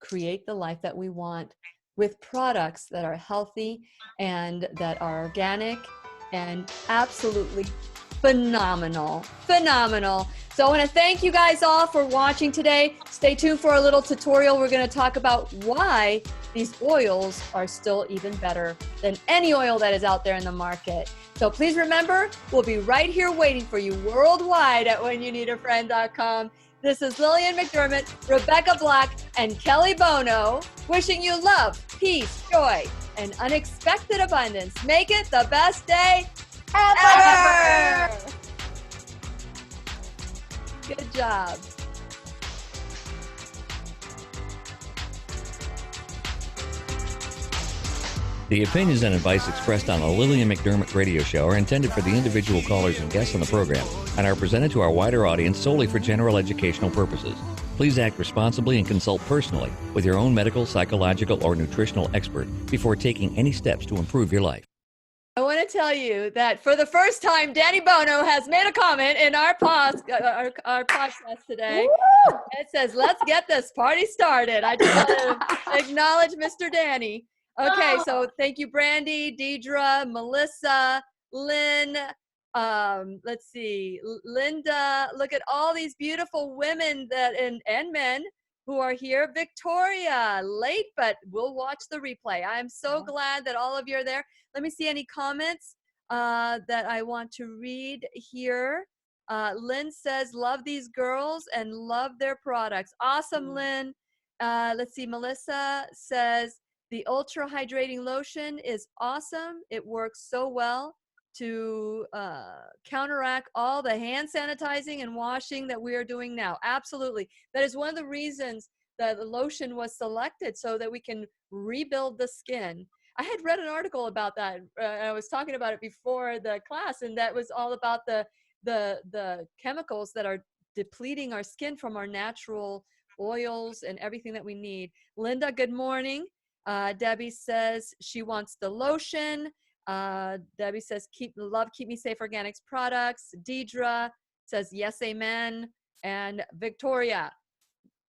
create the life that we want with products that are healthy and that are organic and absolutely phenomenal. So I want to thank you guys all for watching today. Stay tuned for a little tutorial. We're going to talk about why these oils are still even better than any oil that is out there in the market. So please remember, we'll be right here waiting for you worldwide at whenyouneedafriend.com. This is Lillian McDermott, Rebecca Black, and Kelli Bono, wishing you love, peace, joy, and unexpected abundance. Make it the best day ever! Good job.
The opinions and advice expressed on the Lillian McDermott radio show are intended for the individual callers and guests on the program and are presented to our wider audience solely for general educational purposes. Please act responsibly and consult personally with your own medical, psychological, or nutritional expert before taking any steps to improve your life.
I want to tell you that for the first time, Danny Bono has made a comment in our podcast today.
Woo!
It says, let's get this party started. I just want to acknowledge Mr. Danny. Okay, so thank you, Brandy, Deidre, Melissa, Lynn, let's see, Linda. Look at all these beautiful women and men who are here. Victoria, late, but we'll watch the replay. I am so glad that all of you are there. Let me see any comments that I want to read here. Lynn says, love these girls and love their products. Awesome, Lynn. Let's see, Melissa says, the Ultra Hydrating Lotion is awesome. It works so well to counteract all the hand sanitizing and washing that we are doing now. Absolutely. That is one of the reasons that the lotion was selected, so that we can rebuild the skin. I had read an article about that. I was talking about it before the class, and that was all about the chemicals that are depleting our skin from our natural oils and everything that we need. Linda, good morning. Debbie says she wants the lotion. Debbie says, keep me safe organics products. Deidre says, yes, amen. And Victoria,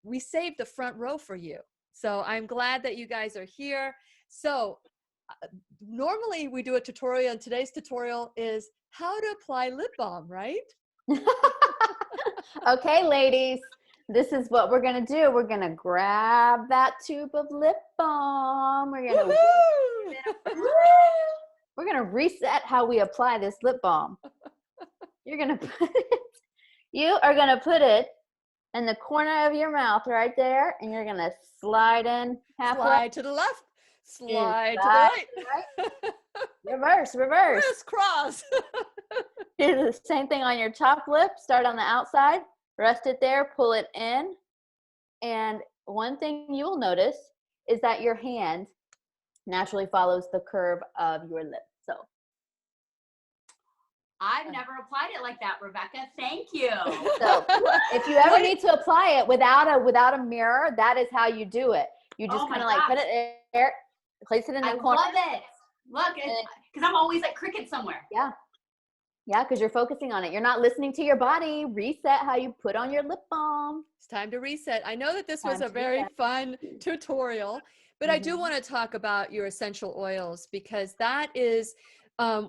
we saved the front row for you. So I'm glad that you guys are here. So normally we do a tutorial, and today's tutorial is how to apply lip balm, right?
Okay, ladies, this is what we're going to do. We're going to grab that tube of lip balm. We're going to reset how we apply this lip balm. You are going to put it in the corner of your mouth right there, and you're going to slide in halfway.
Slide to the left. Slide to the right.
Reverse.
Crisscross.
Do the same thing on your top lip. Start on the outside. Rest it there. Pull it in. And one thing you will notice is that your hand naturally follows the curve of your lip. So
I've never applied it like that, Rebecca. Thank you.
So if you ever need to apply it without a mirror, that is how you do it. You just kind of like put it there, place it in the corner.
I love it. Look, because I'm always like cricket somewhere.
Yeah. Yeah, because you're focusing on it. You're not listening to your body. Reset how you put on your lip balm.
It's time to reset. I know that this was a very fun tutorial, but I do want to talk about your essential oils, because that is,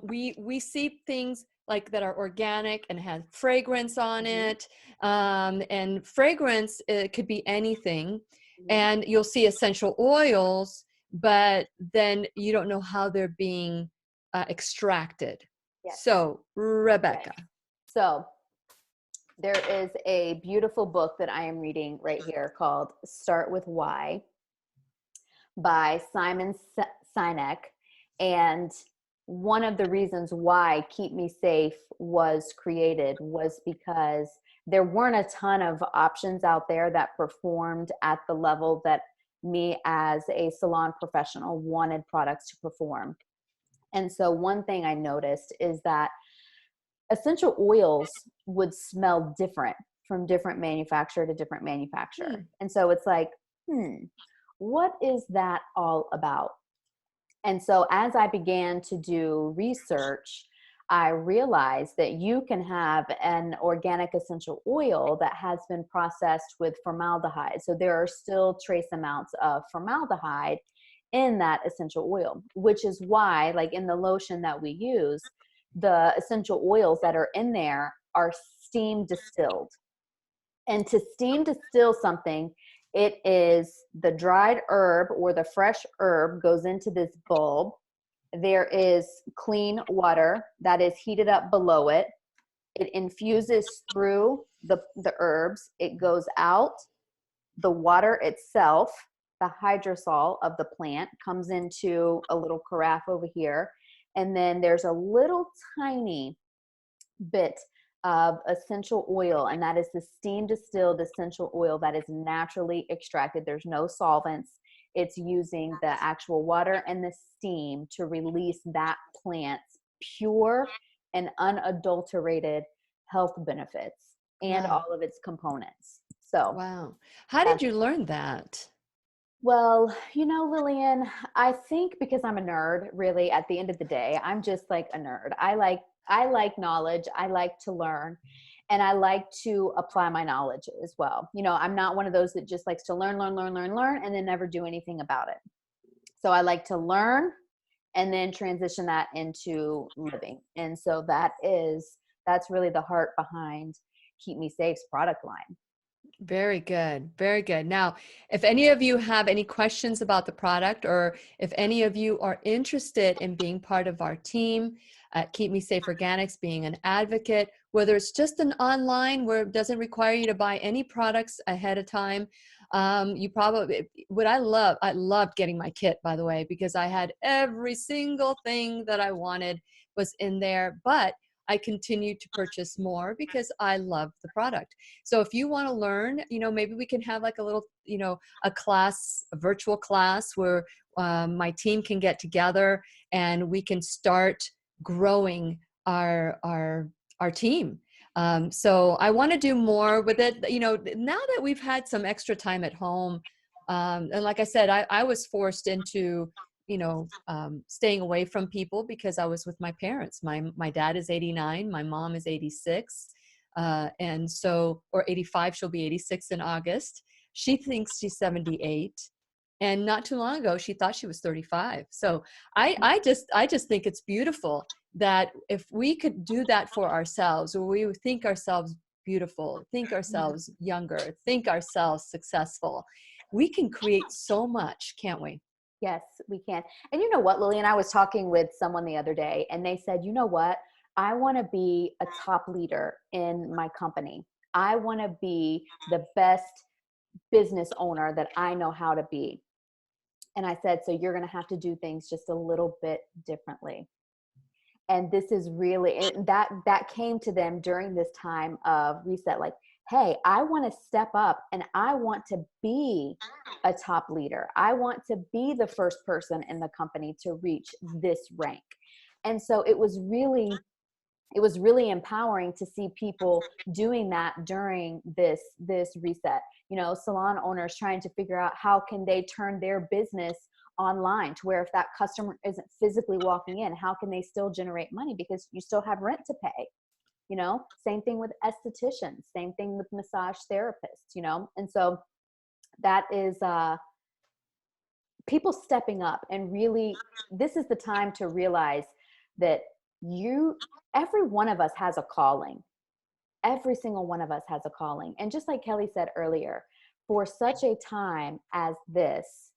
we see things like that are organic and have fragrance on it. And fragrance, it could be anything. And you'll see essential oils, but then you don't know how they're being extracted. Yes. So, Rebecca.
So, there is a beautiful book that I am reading right here called Start With Why by Simon Sinek. And one of the reasons why Keep Me Safe was created was because there weren't a ton of options out there that performed at the level that me as a salon professional wanted products to perform. And so one thing I noticed is that essential oils would smell different from different manufacturer to different manufacturer. And so it's like, what is that all about? And so as I began to do research, I realized that you can have an organic essential oil that has been processed with formaldehyde. So there are still trace amounts of formaldehyde in that essential oil, which is why, like in the lotion that we use, the essential oils that are in there are steam distilled. And to steam distill something, it is the dried herb or the fresh herb goes into this bulb. There is clean water that is heated up below it. It infuses through the herbs. It goes out. The water itself, the hydrosol of the plant, comes into a little carafe over here. And then there's a little tiny bit of essential oil, and that is the steam distilled essential oil that is naturally extracted. There's no solvents. It's using the actual water and the steam to release that plant's pure and unadulterated health benefits and
Wow.
all of its components. So,
Wow. How did you learn that?
well, Lillian, I think because I'm a nerd, really, at the end of the day, I'm just like a nerd. I like knowledge. I like to learn, and I like to apply my knowledge as well. I'm not one of those that just likes to learn, and then never do anything about it. So I like to learn and then transition that into living. And so that's really the heart behind Keep Me Safe's product line.
Very good. Very good. Now, if any of you have any questions about the product, or if any of you are interested in being part of our team at Keep Me Safe Organics, being an advocate, whether it's just an online where it doesn't require you to buy any products ahead of time, you probably, I loved getting my kit, by the way, because I had every single thing that I wanted was in there, but I continued to purchase more because I love the product. So if you want to learn, maybe we can have like a little, a class, a virtual class where my team can get together and we can start growing our team. So I want to do more with it. Now that we've had some extra time at home, and like I said, I was forced into staying away from people because I was with my parents. My dad is 89, my mom is 86, and so, or 85, she'll be 86 in August. She thinks she's 78, and not too long ago she thought she was 35. So I just think it's beautiful that if we could do that for ourselves, or we would think ourselves beautiful, think ourselves younger, think ourselves successful, we can create so much, can't we?
Yes, we can. And you know what, Lillian, I was talking with someone the other day and they said, you know what, I want to be a top leader in my company. I want to be the best business owner that I know how to be. And I said, so you're going to have to do things just a little bit differently. And this is really, that came to them during this time of reset, like, hey, I want to step up and I want to be a top leader. I want to be the first person in the company to reach this rank. And so it was really empowering to see people doing that during this reset. Salon owners trying to figure out how can they turn their business online to where if that customer isn't physically walking in, how can they still generate money because you still have rent to pay. Same thing with estheticians, same thing with massage therapists, and so that is people stepping up and really, this is the time to realize that every one of us has a calling. Every single one of us has a calling. And just like Kelly said earlier, for such a time as this,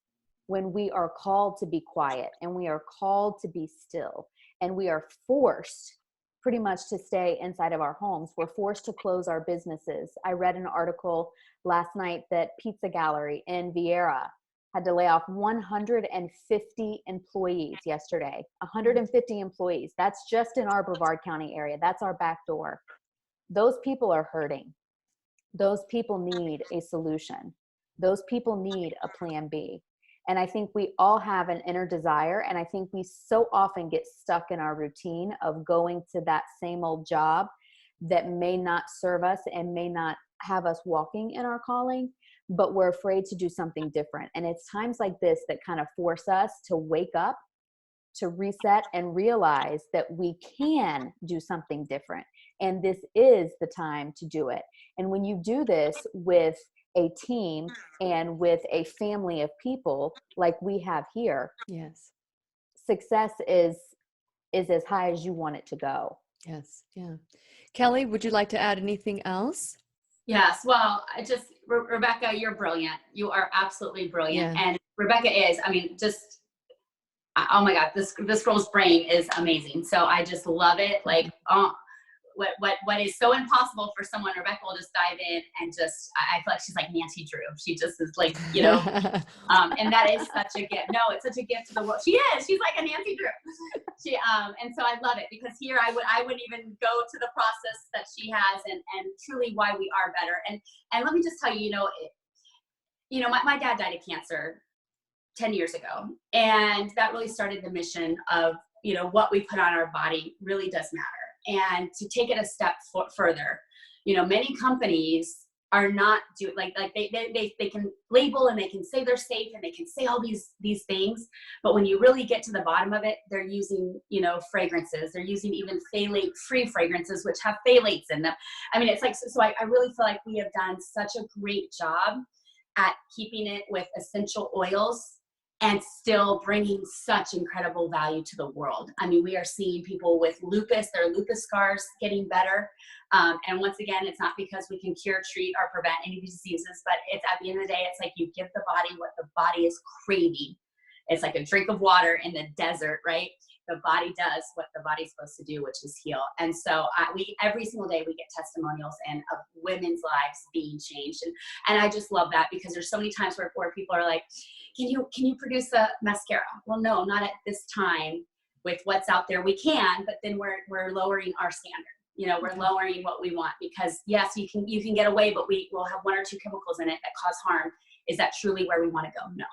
when we are called to be quiet and we are called to be still and we are forced pretty much to stay inside of our homes. We're forced to close our businesses. I read an article last night that Pizza Gallery in Vieira had to lay off 150 employees yesterday. 150 employees. That's just in our Brevard County area. That's our back door. Those people are hurting. Those people need a solution. Those people need a plan B. And I think we all have an inner desire. And I think we so often get stuck in our routine of going to that same old job that may not serve us and may not have us walking in our calling, but we're afraid to do something different. And it's times like this that kind of force us to wake up to reset and realize that we can do something different. And this is the time to do it. And when you do this with a team and with a family of people like we have here,
Yes.
success is as high as you want it to go.
Yes. Yeah. Kelli, would you like to add anything else?
Yes. Well, Rebecca, you're brilliant. You are absolutely brilliant.
Yeah.
And Rebecca is, I mean, just, oh my God, this girl's brain is amazing. So I just love it. Like, what is so impossible for someone, Rebecca will just dive in and just, I feel like she's like Nancy Drew. She just is like, you know, and that is such a gift. No, it's such a gift to the world. She is. She's like a Nancy Drew. She, and so I love it because here I wouldn't even go to the process that she has and truly why we are better. And let me just tell you, my dad died of cancer 10 years ago. And that really started the mission of, what we put on our body really does matter. And to take it a step further, many companies are not doing like they can label and they can say they're safe and they can say all these things, but when you really get to the bottom of it, they're using fragrances. They're using even phthalate-free fragrances which have phthalates in them. I mean, it's like, so I really feel like we have done such a great job at keeping it with essential oils and still bringing such incredible value to the world. I mean, we are seeing people with lupus, their lupus scars getting better. And once again, it's not because we can cure, treat, or prevent any diseases, but it's at the end of the day, it's like you give the body what the body is craving. It's like a drink of water in the desert, right? The body does what the body's supposed to do, which is heal. And so we every single day we get testimonials of women's lives being changed. And I just love that because there's so many times where people are like, can you produce a mascara? Well, no, not at this time with what's out there. We can, but then we're lowering our standard. We're lowering what we want because yes, you can get away, but we will have one or two chemicals in it that cause harm. Is that truly where we want to go? No.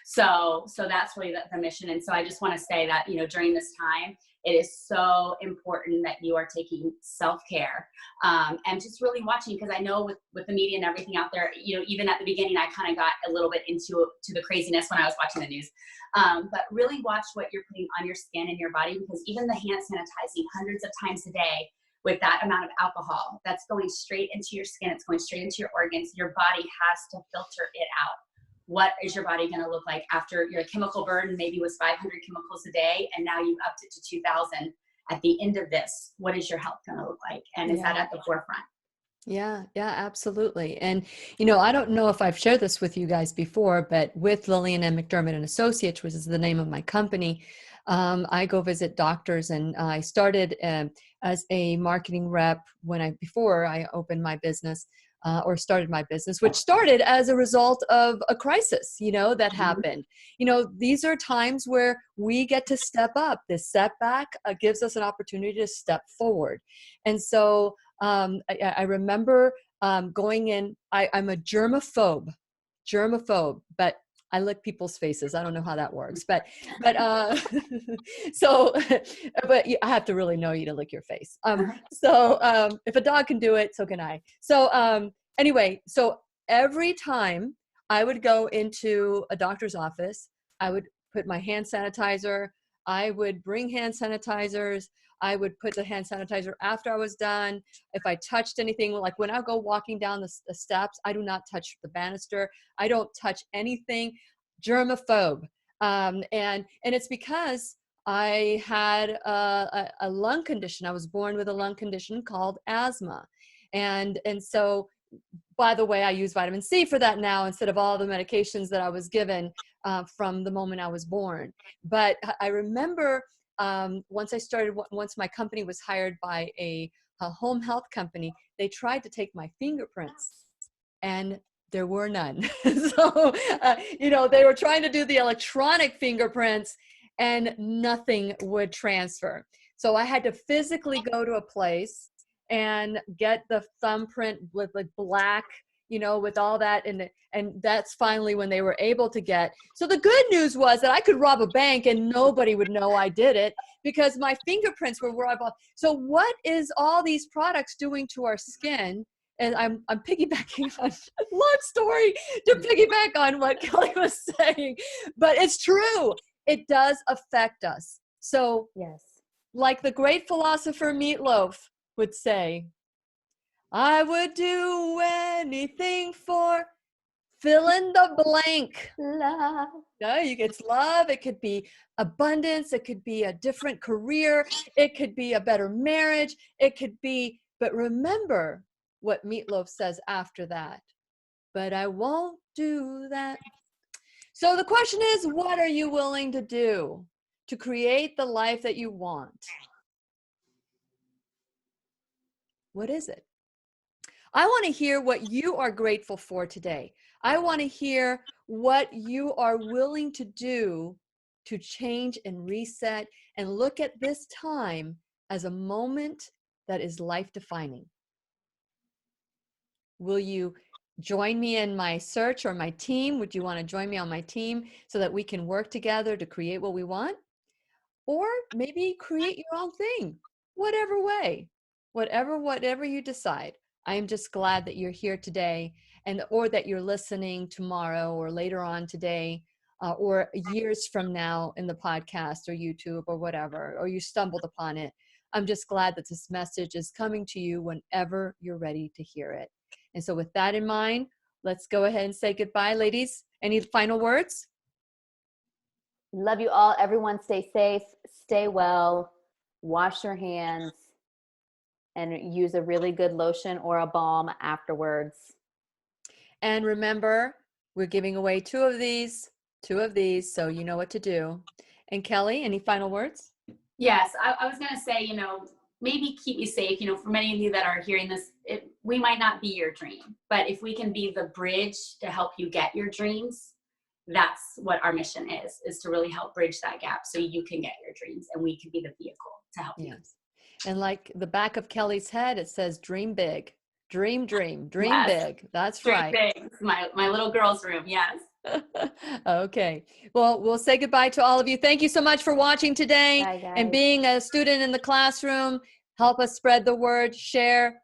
So that's really the mission. And so I just want to say that, during this time, it is so important that you are taking self-care and just really watching, because I know with the media and everything out there, even at the beginning, I kind of got a little bit into the craziness when I was watching the news. But really watch what you're putting on your skin and your body, because even the hand sanitizing hundreds of times a day with that amount of alcohol, that's going straight into your skin. It's going straight into your organs. Your body has to filter it out. What is your body going to look like after your chemical burden maybe was 500 chemicals a day, and now you've upped it to 2,000 at the end of this? What is your health going to look like? And is that at the forefront?
Yeah, absolutely. And, I don't know if I've shared this with you guys before, but with Lillian and McDermott and Associates, which is the name of my company, I go visit doctors, and I started as a marketing rep before I opened my business. Or started my business, which started as a result of a crisis, that happened. These are times where we get to step up. This setback gives us an opportunity to step forward. And so I remember going in, I'm a germaphobe, but I lick people's faces. I don't know how that works, but so, but I have to really know you to lick your face. So if a dog can do it, so can I. So anyway, so every time I would go into a doctor's office, I would put my hand sanitizer. I would bring hand sanitizers. I would put the hand sanitizer after I was done. If I touched anything, like when I go walking down the steps, I do not touch the banister. I don't touch anything. Germaphobe. And it's because I had a lung condition. I was born with a lung condition called asthma. And so, by the way, I use vitamin C for that now instead of all the medications that I was given from the moment I was born. But I remember once my company was hired by a home health company, they tried to take my fingerprints, and there were none. So, they were trying to do the electronic fingerprints, and nothing would transfer. So I had to physically go to a place and get the thumbprint with like black, with all that. And that's finally when they were able to get. So the good news was that I could rob a bank and nobody would know I did it because my fingerprints were where I bought. So what is all these products doing to our skin? And I'm piggybacking on long story to piggyback on what Kelli was saying, but it's true. it does affect us. So
Yes.
like the great philosopher Meatloaf would say, I would do anything for fill in the blank.
Love.
No, it's love. It could be abundance. It could be a different career. It could be a better marriage. It could be, but remember what Meatloaf says after that. But I won't do that. So the question is, what are you willing to do to create the life that you want? What is it? I want to hear what you are grateful for today. I want to hear what you are willing to do to change and reset and look at this time as a moment that is life defining. Will you join me in my search or my team? Would you want to join me on my team so that we can work together to create what we want? Or maybe create your own thing, whatever way, whatever you decide. I am just glad that you're here today, and or that you're listening tomorrow or later on today, or years from now in the podcast or YouTube or whatever, or you stumbled upon it. I'm just glad that this message is coming to you whenever you're ready to hear it. And so with that in mind, let's go ahead and say goodbye, ladies. Any final words?
Love you all. Everyone stay safe, stay well, wash your hands, and use a really good lotion or a balm afterwards.
And remember, we're giving away two of these, so you know what to do. And Kelly, any final words?
Yes, I was going to say, maybe keep you safe. For many of you that are hearing this, we might not be your dream, but if we can be the bridge to help you get your dreams, that's what our mission is to really help bridge that gap so you can get your dreams and we can be the vehicle to help you.
Yes. And like the back of Kelly's head, it says, dream big, dream
Yes.
big. That's
Dream
right.
big. It's my little girl's room. Yes.
Okay. Well, we'll say goodbye to all of you. Thank you so much for watching today.
Bye, guys.
And being a student in the classroom. Help us spread the word, share,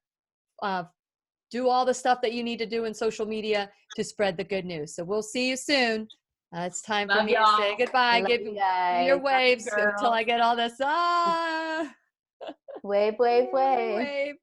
do all the stuff that you need to do in social media to spread the good news. So we'll see you soon. It's time for
Love
me
y'all.
to say goodbye.
Love
Give
you guys.
your waves
Girl.
until I get all this.
Wave, wave, wave.
Wave.